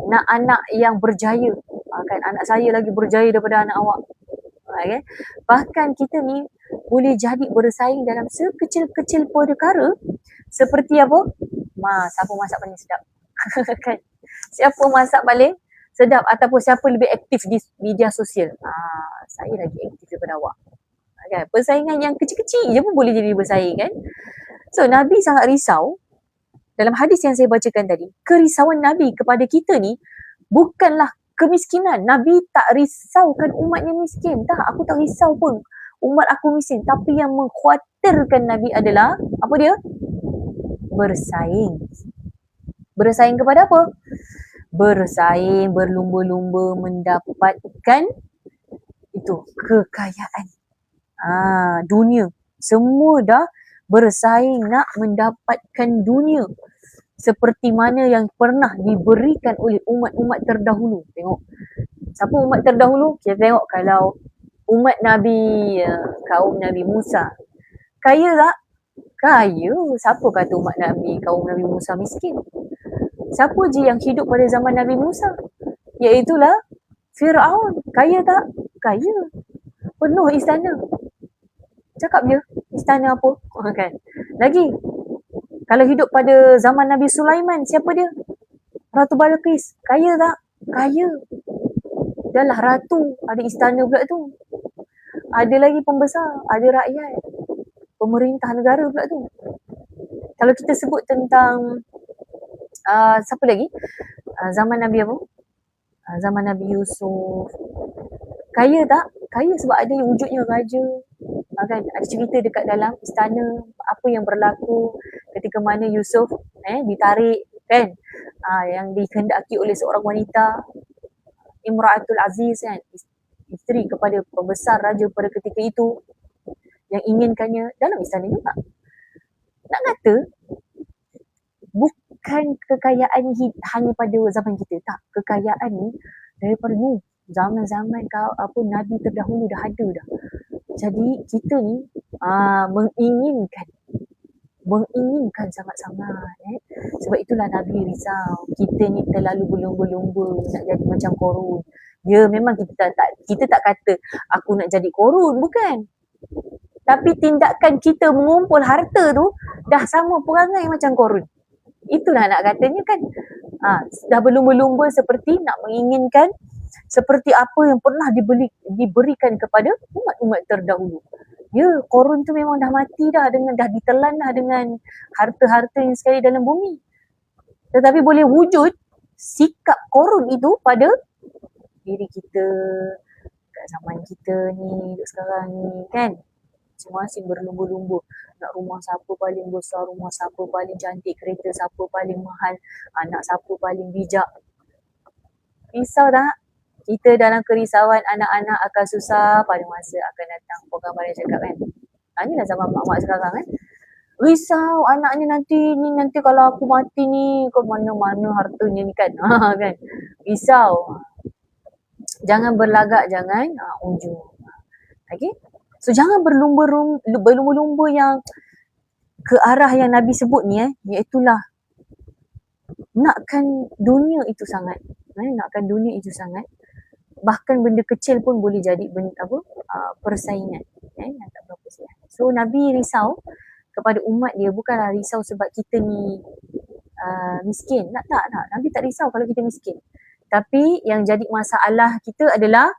nak anak yang berjaya, kan? Anak saya lagi berjaya daripada anak awak, kan? Bahkan kita ni boleh jadi bersaing dalam sekecil-kecil perkara seperti apa? Siapa masak paling sedap, kan? Siapa masak paling sedap, ataupun siapa lebih aktif di media sosial. Saya lagi aktif daripada awak, kan? Persaingan yang kecil-kecil je pun boleh jadi bersaing, kan? So Nabi sangat risau. Dalam hadis yang saya bacakan tadi, kerisauan Nabi kepada kita ni bukanlah kemiskinan. Nabi tak risaukan umatnya miskin. Tak, aku tak risau pun umat aku miskin. Tapi yang mengkhawatirkan Nabi adalah, apa dia? Bersaing. Bersaing kepada apa? Bersaing, berlumba-lumba mendapatkan itu, kekayaan. Dunia. Semua dah bersaing nak mendapatkan dunia. Seperti mana yang pernah diberikan oleh umat-umat terdahulu. Tengok. Siapa umat terdahulu? Kita tengok kalau umat Nabi, kaum Nabi Musa. Kaya tak? Kaya. Siapa kata umat Nabi, kaum Nabi Musa miskin? Siapa je yang hidup pada zaman Nabi Musa? Iaitulah Fir'aun. Kaya tak? Kaya. Penuh istana. Cakap je, istana apa? Kan? Lagi, kalau hidup pada zaman Nabi Sulaiman, siapa dia? Ratu Balqis. Kaya tak? Kaya. Dah lah ratu, ada istana pula tu. Ada lagi pembesar, ada rakyat. Pemerintah negara pula tu. Kalau kita sebut tentang siapa lagi? Zaman Nabi apa? Zaman Nabi Yusuf. Kaya tak? Kaya sebab ada yang wujudnya raja. Kan? Ada cerita dekat dalam istana apa yang berlaku ketika mana Yusuf ditarik kan, yang dikehendaki oleh seorang wanita, Imra'atul Aziz kan, isteri kepada pembesar raja pada ketika itu, yang inginkannya dalam istana juga. Nak kata bukan kekayaan ni hanya pada zaman kita, tak. Kekayaan ni daripada zaman-zaman Nabi terdahulu dah ada dah. Jadi kita ni menginginkan sangat-sangat. Sebab itulah Nabi risau. Kita ni terlalu berlumba-lumba nak jadi macam Korun. Ya, memang kita tak kata aku nak jadi Korun, bukan. Tapi tindakan kita mengumpul harta tu dah sama perangai macam Korun. Itulah nak katanya kan. Dah berlumba-lumba seperti nak menginginkan seperti apa yang pernah diberikan kepada umat-umat terdahulu. Ya, Korun tu memang dah mati dah ditelan dah dengan harta-harta yang sekali dalam bumi. Tetapi boleh wujud sikap Korun itu pada diri kita, kat zaman kita ni, sekarang ni kan. Masing-masing berlumba-lumba nak rumah siapa paling besar, rumah siapa paling cantik, kereta siapa paling mahal, anak siapa paling bijak. Risau tak? Kita dalam kerisauan anak-anak akan susah pada masa akan datang. Program pada cakap kan. Inilah zaman mak-mak sekarang kan. Risau anaknya nanti kalau aku mati ni ke mana-mana hartanya ni kan. Kan. Risau. Jangan berlagak, jangan ujung. Okay. So jangan berlumba-lumba yang ke arah yang Nabi sebut ni iaitulah nakkan dunia itu sangat. Nakkan dunia itu sangat. Bahkan benda kecil pun boleh jadi persaingan. Yang tak berapa sihat. So Nabi risau kepada umat dia, bukanlah risau sebab kita ni miskin. Tak. Nabi tak risau kalau kita miskin. Tapi yang jadi masalah kita adalah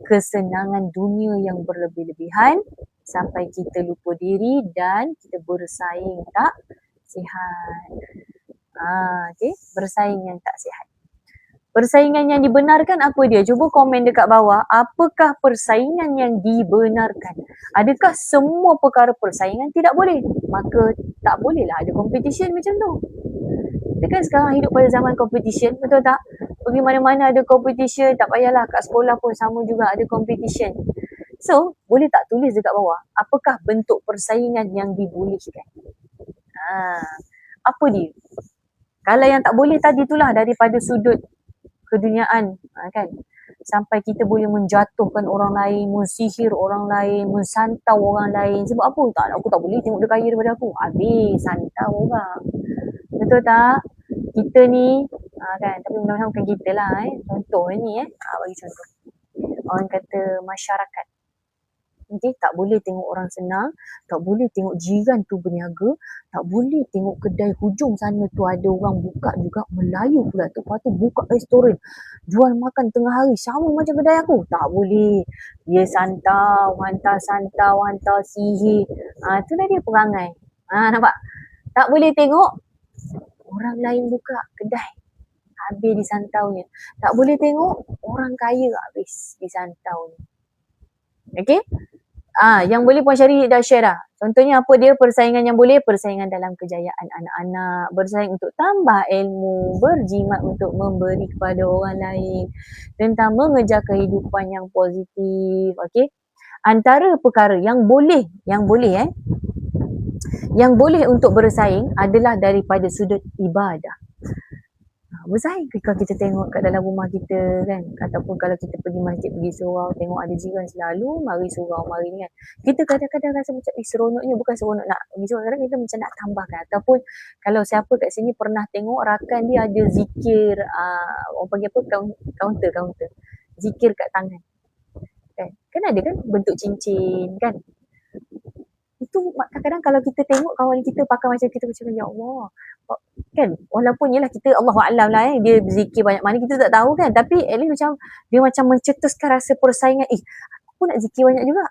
kesenangan dunia yang berlebih-lebihan sampai kita lupa diri dan kita bersaing tak sihat. Okay? Bersaing yang tak sihat. Persaingan yang dibenarkan apa dia? Cuba komen dekat bawah. Apakah persaingan yang dibenarkan? Adakah semua perkara persaingan tidak boleh? Maka tak bolehlah ada competition macam tu. Kita kan sekarang hidup pada zaman competition, betul tak? Pergi mana-mana ada competition, tak payahlah kat sekolah pun sama juga ada competition. So, boleh tak tulis dekat bawah? Apakah bentuk persaingan yang dibolehkan? Apa dia? Kalau yang tak boleh tadi itulah daripada sudut keduniaan kan, sampai kita boleh menjatuhkan orang lain, mensihir orang lain, mensantau orang lain. Sebab apa? Aku tak boleh tengok dia kaya daripada aku. Habis santau orang. Betul tak? Kita ni kan, tapi mudah-mudahan bukan kita lah contoh ni bagi contoh. Orang kata masyarakat. Okay, tak boleh tengok orang senang, tak boleh tengok jiran tu berniaga, tak boleh tengok kedai hujung sana tu ada orang buka juga Melayu pula tu, lepas tu buka restoran, jual makan tengah hari sama macam kedai aku. Tak boleh. Dia santau, hantar sihir. Itulah dia perangai. Nampak? Tak boleh tengok orang lain buka kedai, habis disantaunya. Tak boleh tengok orang kaya habis disantaunya. Okay? Yang boleh Puan Syari dah share dah. Contohnya apa dia persaingan yang boleh? Persaingan dalam kejayaan anak-anak, bersaing untuk tambah ilmu, berjimat untuk memberi kepada orang lain, tentang mengejar kehidupan yang positif. Okey. Antara perkara yang boleh yang boleh untuk bersaing adalah daripada sudut ibadah. Bersaing ke kalau kita tengok kat dalam rumah kita kan, ataupun kalau kita pergi masjid, pergi surau, tengok ada jiran selalu mari surau, mari ni kan, kita kadang-kadang rasa macam seronoknya, bukan seronok nak pergi surau, kadang kita macam nak tambahkan. Ataupun kalau siapa kat sini pernah tengok rakan dia ada zikir, orang panggil apa, counter zikir kat tangan kan ada kan bentuk cincin kan. Itu kadang-kadang kalau kita tengok kawan kita pakai macam kita macam ya Allah kan, walaupun yelah kita Allahu'alam lah dia berzikir banyak mana kita tak tahu kan, tapi at least macam dia macam mencetuskan rasa persaingan, aku pun nak zikir banyak juga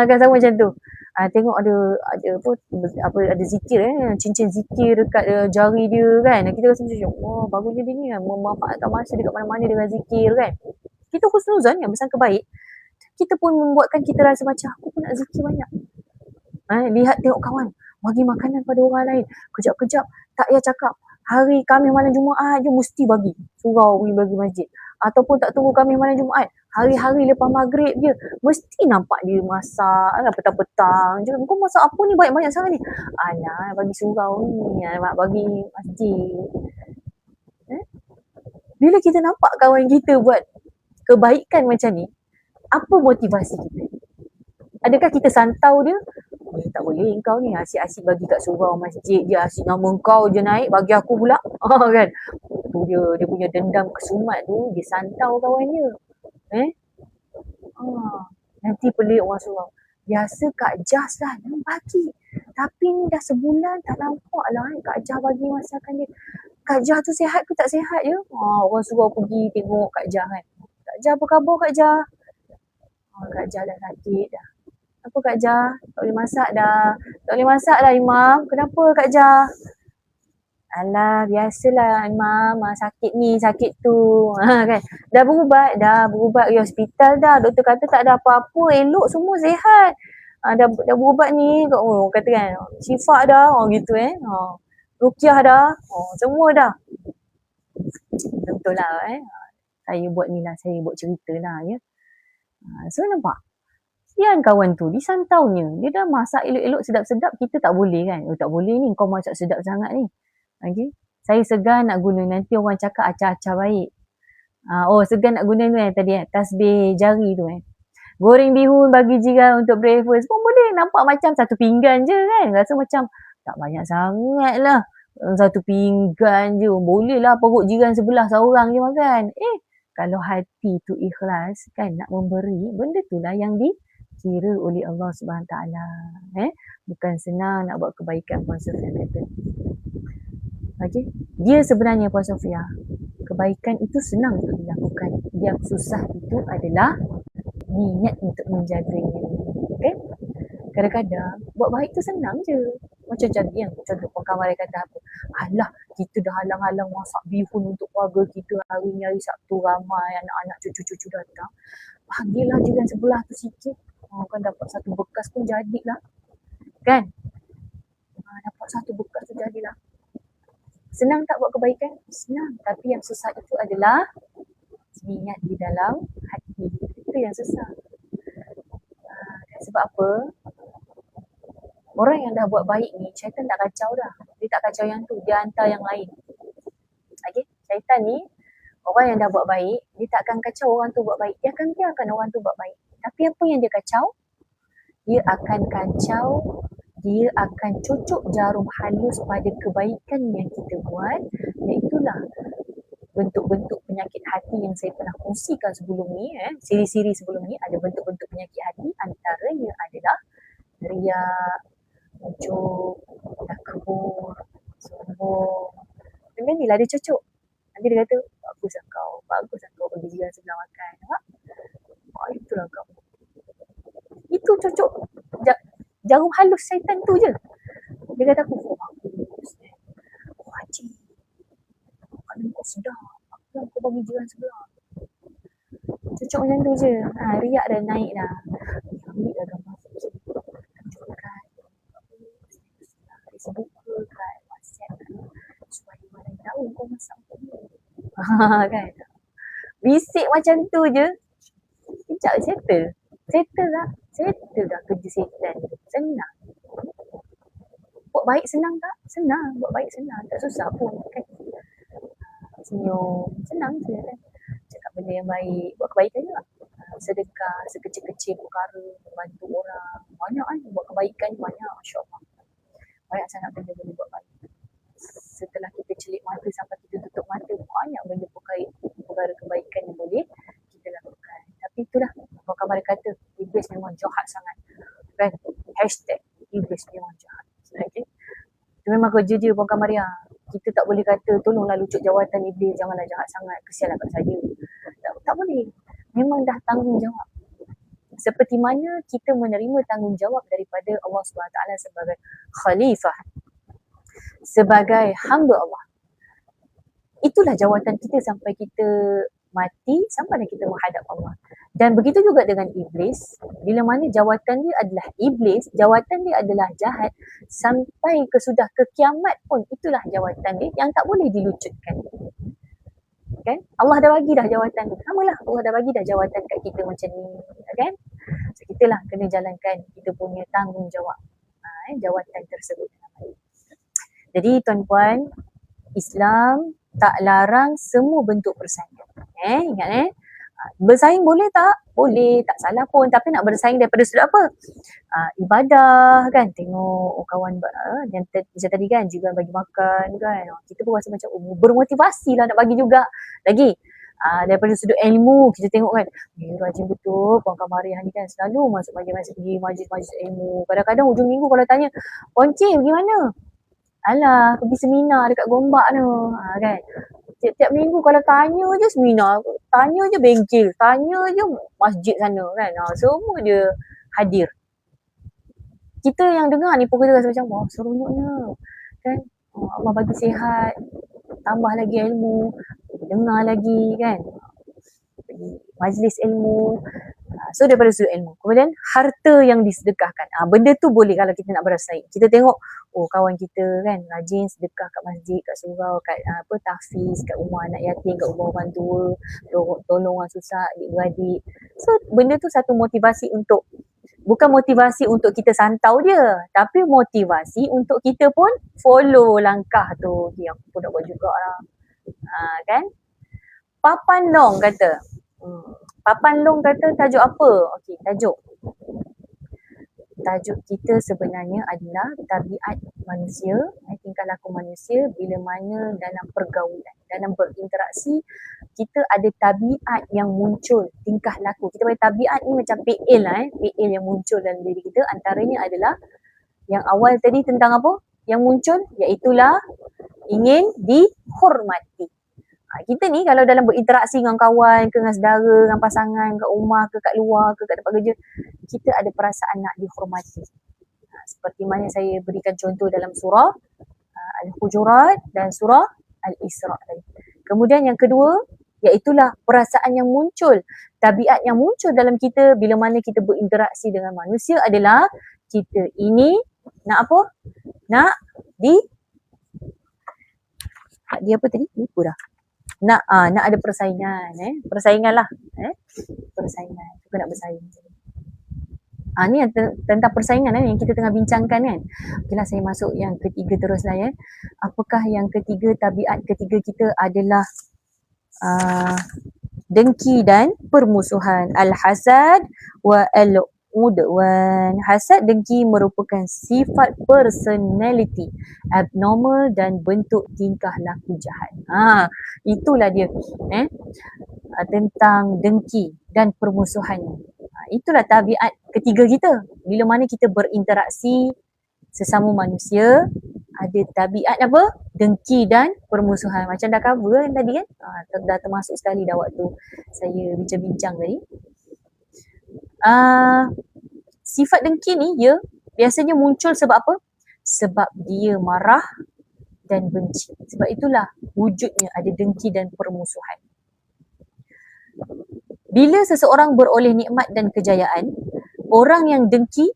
kan, sama macam tu. Tengok ada apa ada zikir cincin zikir dekat jari dia kan, kita rasa macam Allah bagusnya dia ni kan, memanfaatkan masa dekat mana-mana dengan zikir kan. Kita husnuzan yang bersangka baik, kita pun membuatkan kita rasa macam aku pun nak zikir banyak. Lihat tengok kawan bagi makanan pada orang lain, kejap-kejap tak payah cakap, hari Khamis malam Jumaat je mesti bagi surau, pergi bagi masjid. Ataupun tak tunggu Khamis malam Jumaat, hari-hari lepas maghrib je mesti nampak dia masak petang-petang je, kau masak apa ni banyak-banyak sangat ni, alah bagi surau ni, bagi masjid. Bila kita nampak kawan kita buat kebaikan macam ni, apa motivasi kita? Adakah kita santau dia? Tak boleh kau ni asyik-asyik bagi kat surau masjid, dia asyik nama kau je naik, bagi aku pula kan. Tu dia punya dendam kesumat tu, dia santau kawan dia. Nanti pelik orang surau, biasa Kak Jas lah yang bagi, tapi ni dah sebulan tak nampak lah Kak Jas bagi masakan dia. Kak Jas tu sihat ke tak sihat je? Orang surau pergi tengok Kak Jas kan. Kak Jas apa khabar Kak Jas? Kak Jas dah sakit dah. Apa Kak Jah? Tak boleh masak dah. Tak boleh masak lah Imam. Kenapa Kak Jah? Alah, biasalah Imam. Sakit ni, sakit tu. Kan? Dah berubat pergi hospital dah. Doktor kata tak ada apa-apa. Elok semua sihat. Dah berubat ni. Kata kan, syifa dah. Gitu Rukiah dah. Semua dah. Betul lah Saya buat ni lah. Saya buat cerita lah ya. So nampak? Kesian kawan tu, disantaunya. Dia dah masak elok-elok sedap-sedap, kita tak boleh kan. Tak boleh ni, kau masak sedap sangat ni. Okay. Saya segan nak guna, nanti orang cakap acah-acah baik. Segan nak guna tu tadi tasbih jari tu Goreng bihun bagi jiran untuk breakfast pun boleh. Nampak macam satu pinggan je kan. Rasa macam tak banyak sangat lah. Satu pinggan je. Boleh lah perut jiran sebelah seorang je makan. Kalau hati tu ikhlas kan nak memberi, benda tu lah yang dikira oleh Allah SWT. Bukan senang nak buat kebaikan Puan Sofia kata. Okay. Dia sebenarnya Puan Sofia, kebaikan itu senang untuk dilakukan. Yang susah itu adalah niat untuk menjaganya. Okay? Kadang-kadang buat baik tu senang je. Macam yang contoh pengkawan kata apa, alah kita dah halang-halang masak bihun untuk keluarga kita hari ni hari Sabtu, ramai anak-anak cucu-cucu datang, bagilah jiran sebelah tu sikit, kan dapat satu bekas pun jadilah kan. Dapat satu bekas tu jadilah. Senang tak buat kebaikan? Senang. Tapi yang susah itu adalah niat di dalam hati. Itu yang susah. Sebab apa? Orang yang dah buat baik ni, syaitan tak kacau dah. Dia tak kacau yang tu, dia hantar yang lain. Okay? Syaitan ni, orang yang dah buat baik, dia tak akan kacau orang tu buat baik. Dia akan biarkan orang tu buat baik. Tapi apa yang dia kacau? Dia akan kacau, dia akan cucuk jarum halus pada kebaikan yang kita buat. Iaitulah bentuk-bentuk penyakit hati yang saya pernah kongsikan sebelum ni. Siri-siri sebelum ni ada bentuk-bentuk penyakit hati. Antaranya adalah riak, ujuk, takabur, sombong. Benda ni lah dia cucuk. Nanti dia kata, bagus lah kau bagi jiran sebelah makan. Nampak? Itulah kau. Itu cucuk jarum halus syaitan tu je. Dia kata aku, bagus. Wajib. Kalau kau sedap, aku kau bagi jiran sebelah. Cucuk macam tu je. Riak dah naik dah. ambil lah gambar tunjukkan Facebook ke kat WhatsApp supaya orang tahu kau masak apa ni. Kan? Bisik macam tu je, sekejap settle dah kerja setan. Senang. Buat baik senang tak? Senang. Buat baik senang, tak susah pun kan. Senyum, senang je kan. Cakap benda yang baik, buat kebaikan juga. Sedekah, sekecil-kecil perkara, membantu orang. Banyak kan, buat kebaikan banyak, Masya Allah. Banyak sangat benda boleh buat baik. Setelah kita celik mata sampai kita tutup mata, banyak benda perkara kebaikan yang boleh kita lakukan. Tapi itulah, Puan Kamaria kata, iblis memang jahat sangat. Kan? Hashtag, iblis memang jahat. Okay? Itu memang kerja je Puan Kamaria. Kita tak boleh kata, tolonglah lucut jawatan iblis, janganlah jahat sangat, kesianlah kat saya. Tak boleh. Memang dah tanggungjawab. Seperti mana kita menerima tanggungjawab daripada Allah SWT sebagai khalifah, sebagai hamba Allah. Itulah jawatan kita sampai kita mati, sampai kita menghadap Allah. Dan begitu juga dengan iblis, bila mana jawatan dia adalah iblis, jawatan dia adalah jahat, sampai sudah ke kiamat pun itulah jawatan dia yang tak boleh dilucutkan. Kan? Allah dah bagi dah jawatan tu. Samalah, Allah dah bagi dah jawatan kat kita macam ni. Kan? So, kita lah kena jalankan kita punya tanggungjawab. Jawatan tersebut. Jadi tuan-puan, Islam tak larang semua bentuk persaingan. Ingat bersaing boleh tak? Boleh, tak salah pun. Tapi nak bersaing daripada sudut apa? Ibadah kan. Tengok kawan yang macam tadi kan, juga bagi makan kan. Kita pun rasa macam bermotivasi lah nak bagi juga. Lagi daripada sudut ilmu kita tengok kan, rajin betul Puan Kamaria ni kan, selalu masuk pergi majlis-majlis ilmu. Kadang-kadang hujung minggu kalau tanya, Puan Cik pergi mana? Alah, pergi seminar dekat Gombak tu. Kan? Tiap-tiap minggu kalau tanya je seminar, tanya je bengkel, tanya je masjid sana kan. Semua dia hadir. Kita yang dengar ni pun kita rasa macam, wah seronoknya kan. Allah bagi sihat, tambah lagi ilmu, dengar lagi kan. Majlis ilmu. So daripada sudut ilmu. Kemudian harta yang disedekahkan. Benda tu boleh kalau kita nak bersaing. Kita tengok, kawan kita kan rajin sedekah kat masjid, kat surau, kat tahfiz, kat rumah anak yatim, kat rumah orang tua, tolong orang susah, adik-beradik. So benda tu satu motivasi untuk, bukan motivasi untuk kita santau dia, tapi motivasi untuk kita pun follow langkah tu. Aku pun nak buat jugalah. Kan? Papan Long kata, Papan Long kata tajuk apa? Okey, tajuk kita sebenarnya adalah tabiat manusia, tingkah laku manusia bila mana dalam pergaulan, dalam berinteraksi, kita ada tabiat yang muncul, tingkah laku. Kita panggil tabiat ni macam PL lah, PL yang muncul dalam diri kita. Antaranya adalah yang awal tadi tentang apa? Yang muncul iaitulah ingin dihormati. Kita ni kalau dalam berinteraksi dengan kawan, ke dengan saudara, dengan pasangan, kat rumah ke kat luar ke kat tempat kerja, kita ada perasaan nak dihormati. Seperti mana saya berikan contoh dalam surah Al-Hujurat dan surah Al-Isra' tadi. Kemudian yang kedua, iaitulah perasaan yang muncul, tabiat yang muncul dalam kita bila mana kita berinteraksi dengan manusia adalah kita ini nak apa? Nak apa tadi? Lupa dah. Nak ada persaingan, persaingan lah, persaingan, suka nak bersaing. Ni yang tentang persaingan yang kita tengah bincangkan kan. Okeylah, saya masuk yang ketiga teruslah ya. Apakah yang ketiga, tabiat ketiga kita adalah dengki dan permusuhan. Al-hasad wa al-udwan. Hasad, dengki merupakan sifat personality abnormal dan bentuk tingkah laku jahat. Itulah dia tentang dengki dan permusuhan. Itulah tabiat ketiga kita. Bila mana kita berinteraksi sesama manusia, ada tabiat apa? Dengki dan permusuhan. Macam dah cover kan tadi kan? Dah termasuk sekali dah waktu saya bincang-bincang tadi. Sifat dengki ni biasanya muncul sebab apa? Sebab dia marah dan benci. Sebab itulah wujudnya ada dengki dan permusuhan. Bila seseorang beroleh nikmat dan kejayaan, Orang yang dengki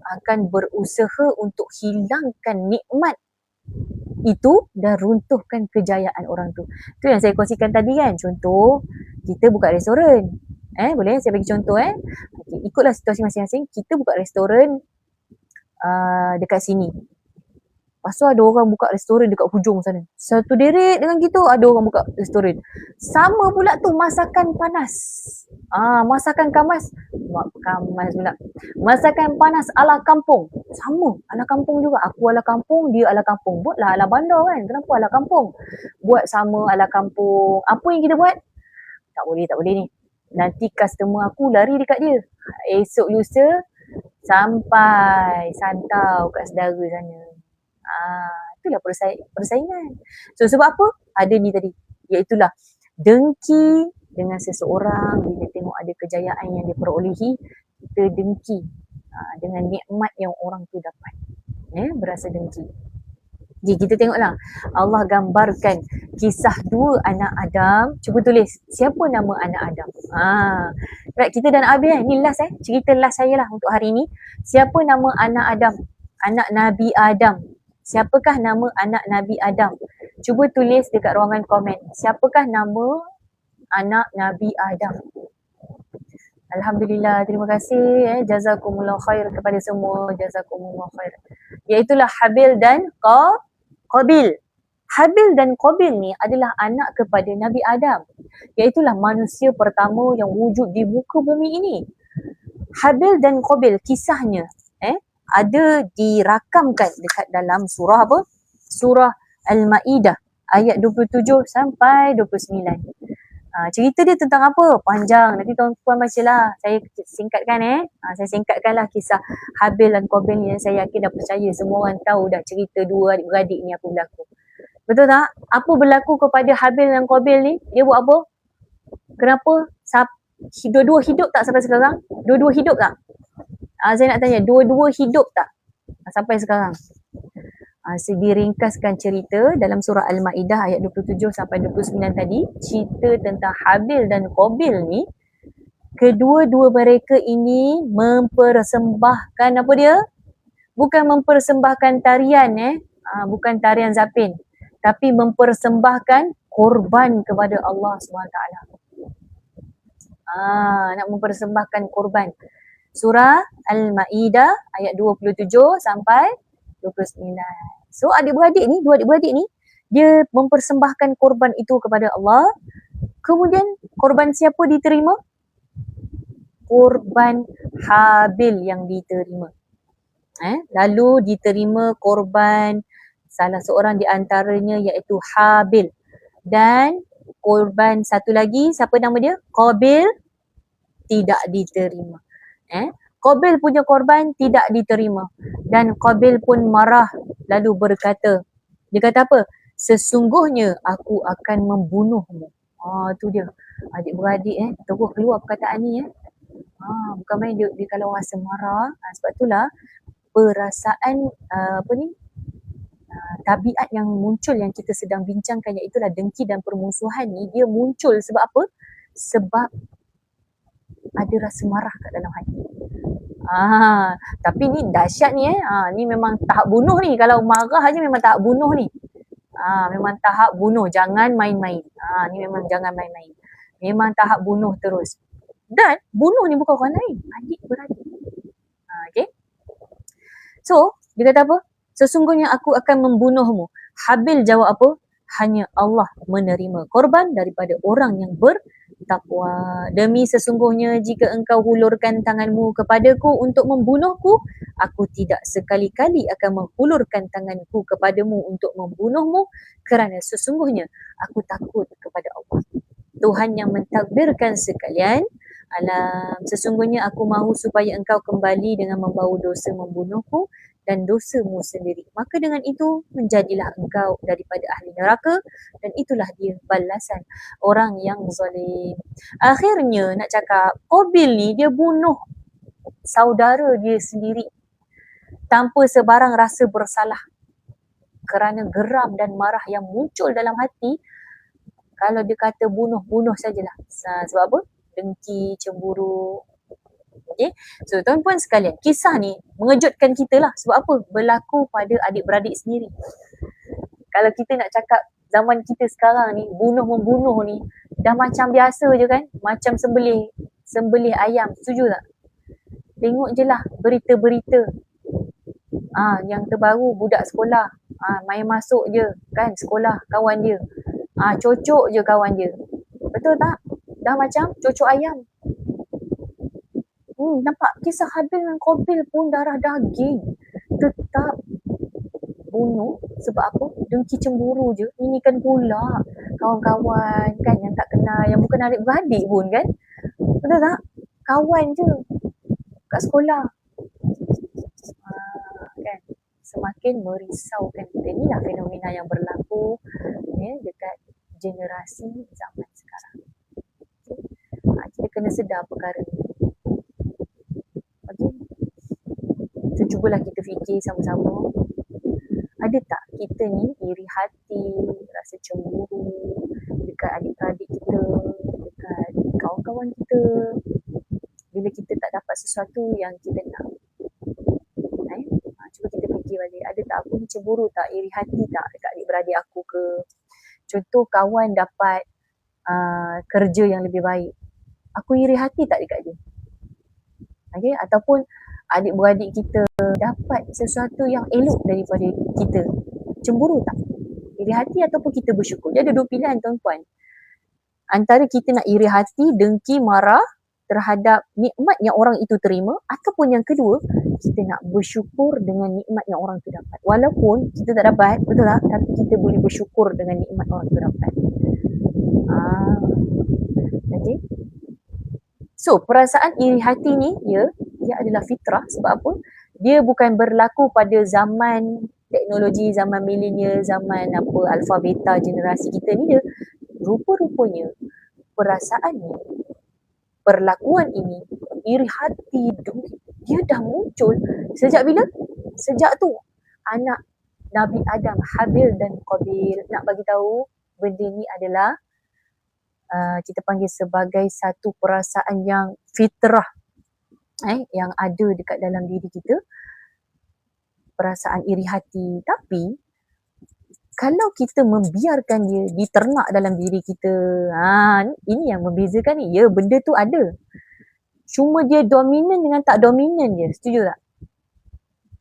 akan berusaha untuk hilangkan nikmat itu dan runtuhkan kejayaan orang tu. Tu yang saya kongsikan tadi kan. Contoh, kita buka restoran. Boleh saya bagi contoh Okay, ikutlah situasi masing-masing. Kita buka restoran dekat sini. Lepas tu ada orang buka restoran dekat hujung sana. Satu deret dengan kita ada orang buka restoran. Sama pula tu masakan panas. Masakan kamas pula. Masakan panas ala kampung. Sama, ala kampung juga. Aku ala kampung, dia ala kampung. Buatlah ala bandar kan. Kenapa ala kampung? Buat sama ala kampung. Apa yang kita buat? Tak boleh ni. Nanti customer aku lari dekat dia. Esok lusa sampai santau kat saudara sana. Itulah persaingan. So sebab apa? Ada ni tadi. Iaitulah dengki dengan seseorang bila tengok ada kejayaan yang dia perolehi, kita dengki dengan nikmat yang orang tu dapat. Berasa dengki. Jadi kita tengoklah Allah gambarkan kisah dua anak Adam. Cuba tulis siapa nama anak Adam. Right, kita dah nak habis ni last cerita last saya lah untuk hari ni. Siapa nama anak Adam? Anak Nabi Adam. Siapakah nama anak Nabi Adam? Cuba tulis dekat ruangan komen. Siapakah nama anak Nabi Adam? Alhamdulillah, terima kasih. Jazakumullah khair kepada semua. Jazakumullah khair. Iaitulah Habil dan Qabil. Habil dan Qabil ni adalah anak kepada Nabi Adam. Iaitulah manusia pertama yang wujud di muka bumi ini. Habil dan Qabil kisahnya ada dirakamkan dekat dalam surah apa? Surah Al-Ma'idah ayat 27 sampai 29. Cerita dia tentang apa? Panjang. Nanti tuan-tuan bacalah. Saya singkatkan saya singkatkanlah kisah Habil dan Qabil ni. Saya yakin dah percaya semua orang tahu dah cerita dua adik-beradik ni apa berlaku. Betul tak? Apa berlaku kepada Habil dan Qabil ni? Dia buat apa? Kenapa? Dua-dua hidup tak sampai sekarang? Dua-dua hidup tak? Saya nak tanya, dua-dua hidup tak sampai sekarang? Diringkaskan cerita dalam surah Al-Ma'idah ayat 27 sampai 29 tadi, cerita tentang Habil dan Qabil ni, kedua-dua mereka ini mempersembahkan apa dia? Bukan mempersembahkan tarian bukan tarian zapin, tapi mempersembahkan korban kepada Allah SWT. Nak mempersembahkan korban. Surah Al-Ma'idah ayat 27 sampai 29. So adik-beradik ni, dua adik-beradik ni, dia mempersembahkan korban itu kepada Allah. Kemudian korban siapa diterima? Korban Habil yang diterima. Lalu diterima korban salah seorang di antaranya iaitu Habil. Dan korban satu lagi, siapa nama dia? Qabil, tidak diterima. Qabil punya korban tidak diterima. Dan Qabil pun marah lalu berkata, dia kata apa? Sesungguhnya aku akan membunuhmu. Tu dia. Adik-beradik terus keluar perkataan ni bukan main dia kalau rasa marah. Sebab itulah perasaan tabiat yang muncul yang kita sedang bincangkan iaitulah dengki dan permusuhan ni, dia muncul sebab apa? Sebab ada rasa marah kat dalam hati. Tapi ni dahsyat ni ni memang tahap bunuh ni. Kalau marah aja memang tahap bunuh ni. Memang tahap bunuh, jangan main-main. Ni memang jangan main-main. Memang tahap bunuh terus. Dan bunuh ni bukan orang lain, adik-beradik. Okay. So, dia kata apa? Sesungguhnya aku akan membunuhmu. Habil jawab apa? Hanya Allah menerima korban daripada orang yang bertakwa. Demi sesungguhnya jika engkau hulurkan tanganmu kepadaku untuk membunuhku, aku tidak sekali-kali akan menghulurkan tanganku kepadamu untuk membunuhmu, kerana sesungguhnya aku takut kepada Allah, Tuhan yang mentadbirkan sekalian alam. Sesungguhnya aku mahu supaya engkau kembali dengan membawa dosa membunuhku dan dosamu sendiri. Maka dengan itu menjadilah engkau daripada ahli neraka, dan itulah dia balasan orang yang zalim. Akhirnya nak cakap, Qabil ni dia bunuh saudara dia sendiri tanpa sebarang rasa bersalah, kerana geram dan marah yang muncul dalam hati. Kalau dia kata bunuh, bunuh sajalah. Sebab apa? Dengki, cemburu. Okay, so tuan-puan sekalian, kisah ni mengejutkan kita lah. Sebab apa? Berlaku pada adik-beradik sendiri. Kalau kita nak cakap zaman kita sekarang ni, bunuh-membunuh ni, dah macam biasa je kan? Macam sembelih ayam, setuju tak? Tengok je lah berita-berita. Yang terbaru budak sekolah, main masuk je kan sekolah kawan dia. Cocok je kawan dia. Betul tak? Dah macam cocok ayam. Nampak kisah Habil dengan Qabil pun darah daging. Tetap bunuh sebab apa? Dengki cemburu je. Ini kan pula kawan-kawan kan yang tak kenal, yang bukan adik-beradik pun kan. Betul tak? Kawan je kat sekolah. Kan? Semakin merisaukan kita. Inilah fenomena yang berlaku dekat generasi zaman sekarang. Kita kena sedar perkara ni. Okay? So, cubalah kita fikir sama-sama. Ada tak kita ni iri hati, rasa cemburu dekat adik-adik kita, dekat kawan-kawan kita bila kita tak dapat sesuatu yang kita nak? Cuba kita fikir balik, ada tak aku ni cemburu tak, iri hati tak dekat adik-beradik aku ke? Contoh kawan dapat kerja yang lebih baik, aku iri hati tak dekat dia? Okay? Ataupun adik-beradik kita dapat sesuatu yang elok daripada kita, cemburu tak? Iri hati ataupun kita bersyukur? Dia ada dua pilihan tuan-puan. Antara kita nak iri hati, dengki, marah terhadap nikmat yang orang itu terima, ataupun yang kedua, kita nak bersyukur dengan nikmat yang orang itu dapat. Walaupun kita tak dapat, betul tak? Tapi kita boleh bersyukur dengan nikmat orang itu dapat. Okay. So, perasaan iri hati ni, dia adalah fitrah. Sebab apa? Dia bukan berlaku pada zaman teknologi, zaman milenial, zaman alfa beta generasi kita ni. Dia rupa-rupanya perasaan ni, perlakuan ini, iri hati, dia dah muncul sejak bila? Sejak tu anak Nabi Adam, Habil dan Qabil. Nak bagi tahu benda ni adalah kita panggil sebagai satu perasaan yang fitrah, yang ada dekat dalam diri kita, perasaan iri hati. Tapi kalau kita membiarkan dia diternak dalam diri kita, ini yang membezakan ni. Ya, benda tu ada, cuma dia dominan dengan tak dominan je. Setuju tak?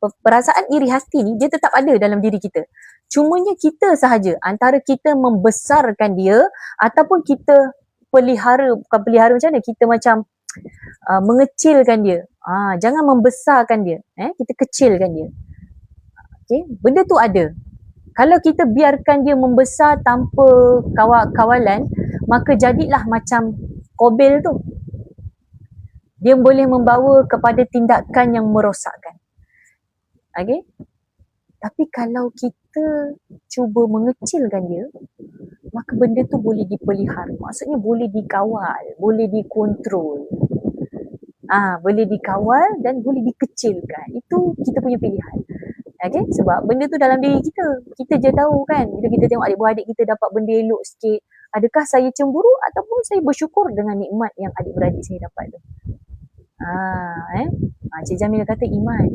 Perasaan iri hati ni dia tetap ada dalam diri kita. Cumanya kita sahaja, antara kita membesarkan dia ataupun kita pelihara. Bukan pelihara macam mana, kita macam mengecilkan dia. Jangan membesarkan dia, kita kecilkan dia. Okay? Benda tu ada. Kalau kita biarkan dia membesar tanpa kawalan, maka jadilah macam Qabil tu. Dia boleh membawa kepada tindakan yang merosakkan. Okay? Tapi kalau kita cuba mengecilkan dia, maka benda tu boleh dipelihara. Maksudnya boleh dikawal, boleh dikontrol. Boleh dikawal dan boleh dikecilkan. Itu kita punya pilihan. Okay? Sebab benda tu dalam diri kita. Kita je tahu kan. Bila kita tengok adik-beradik kita dapat benda elok sikit, adakah saya cemburu ataupun saya bersyukur dengan nikmat yang adik-beradik saya dapat tu? Cik Jamilah kata iman.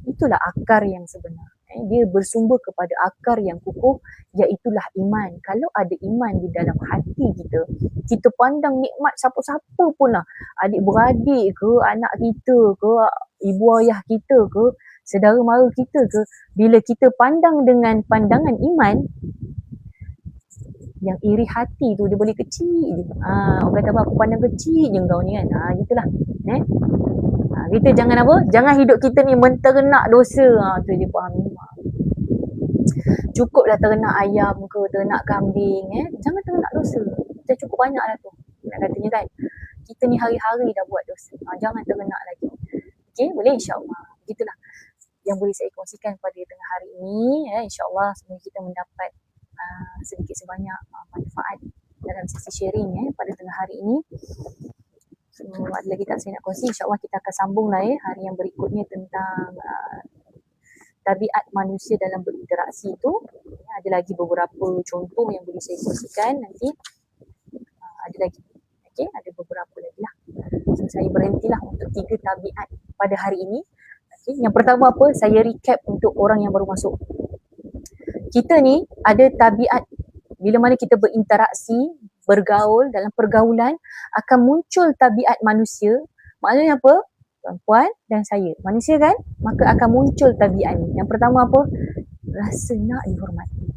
Itulah akar yang sebenar. Dia bersumber kepada akar yang kukuh, iaitulah iman. Kalau ada iman di dalam hati kita, kita pandang nikmat siapa-siapa pun lah, adik-beradik ke, anak kita ke, ibu ayah kita ke, saudara mara kita ke, bila kita pandang dengan pandangan iman, yang iri hati tu dia boleh kecil je. Orang kata apa, aku pandang kecil je kau ni kan. Gitulah. Kita jangan apa? Jangan hidup kita ni menternak dosa. Tu dia faham. Cukuplah ternak ayam ke, ternak kambing. Jangan ternak dosa. Dah cukup banyak lah tu. Nak katanya kan. Kita ni hari-hari dah buat dosa. Jangan ternak lagi. Okay, boleh insyaAllah. Gitulah yang boleh saya kongsikan pada tengah hari ini. InsyaAllah semoga kita mendapat sedikit sebanyak manfaat dalam sesi sharing pada tengah hari ini. So, ada lagi tak saya nak kongsi, insyaAllah kita akan sambung lah hari yang berikutnya tentang tabiat manusia dalam berinteraksi itu. Ada lagi beberapa contoh yang boleh saya kongsikan nanti. Ada lagi. Okay, ada beberapa lagi lah. So, saya berhentilah untuk 3 tabiat pada hari ini. Okay. Yang pertama apa? Saya recap untuk orang yang baru masuk. Kita ni ada tabiat bila mana kita berinteraksi, bergaul, dalam pergaulan akan muncul tabiat manusia. Maknanya apa? Perempuan dan saya. Manusia kan? Maka akan muncul tabiat ni. Yang pertama apa? Rasa nak dihormati.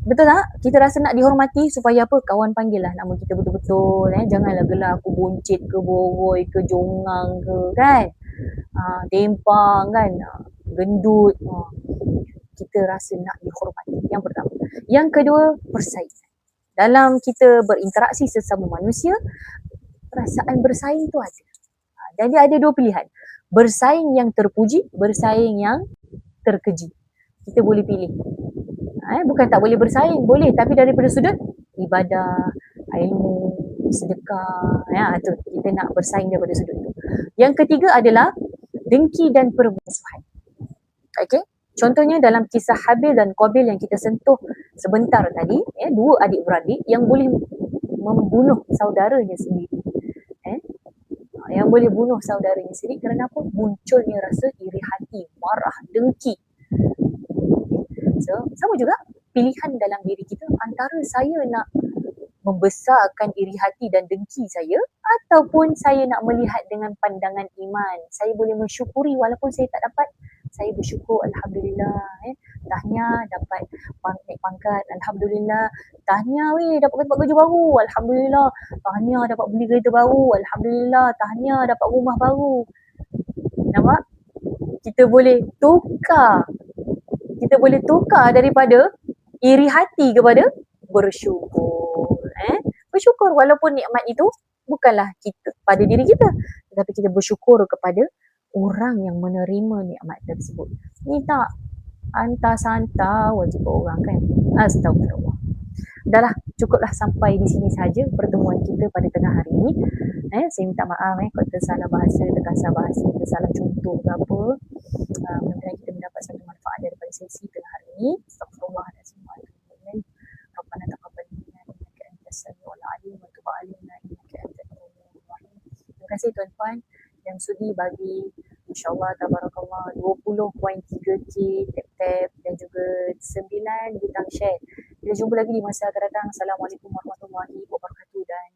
Betul tak? Kita rasa nak dihormati supaya apa? Kawan panggil lah nama kita betul-betul. Janganlah gelar aku boncit ke, boroi ke, jongang ke kan. Tempang kan. Gendut. Kita rasa nak dihormati. Yang pertama. Yang kedua, persaingan. Dalam kita berinteraksi sesama manusia, perasaan bersaing tu ada. Jadi ada 2 pilihan. Bersaing yang terpuji, bersaing yang terkeji. Kita boleh pilih. Bukan tak boleh bersaing, boleh. Tapi daripada sudut ibadah, ilmu, sedekah. Tu kita nak bersaing daripada sudut tu. Yang ketiga adalah dengki dan permusuhan. Okay? Contohnya dalam kisah Habil dan Qabil yang kita sentuh sebentar tadi, 2 adik-beradik yang boleh membunuh saudaranya sendiri. Yang boleh bunuh saudaranya sendiri kerana apa? Munculnya rasa iri hati, marah, dengki. So, sama juga pilihan dalam diri kita antara saya nak membesarkan iri hati dan dengki saya ataupun saya nak melihat dengan pandangan iman. Saya boleh mensyukuri walaupun saya tak dapat, saya bersyukur Alhamdulillah. Tahniah dapat naik pangkat, Alhamdulillah. Tahniah dapat baju baru, Alhamdulillah. Tahniah dapat beli kereta baru, Alhamdulillah. Tahniah dapat rumah baru. Nampak? Kita boleh tukar daripada iri hati kepada bersyukur. Bersyukur walaupun nikmat itu bukanlah kita pada diri kita, tetapi kita bersyukur kepada orang yang menerima nikmat tersebut. Ni tak hantar-santar wajib orang kan. Astagfirullah. Dah lah, cukuplah sampai di sini saja pertemuan kita pada tengah hari ini. Saya minta maaf kalau tersalah bahasa, terkasar bahasa, tersalah contoh ke apa. Mudah-mudahan kita mendapat satu manfaat daripada sesi tengah hari ini. Astagfirullah dan semua. Rabbana taqabbal minna innaka antas samiul alim wa tub alaina innaka antat tawwabur rahim. Terima kasih tuan-tuan yang sudi bagi insyaAllah tabarakallah 20.3k tap-tap dan juga 9 butang share. Kita jumpa lagi di masa akan datang. Assalamualaikum warahmatullahi wabarakatuh dan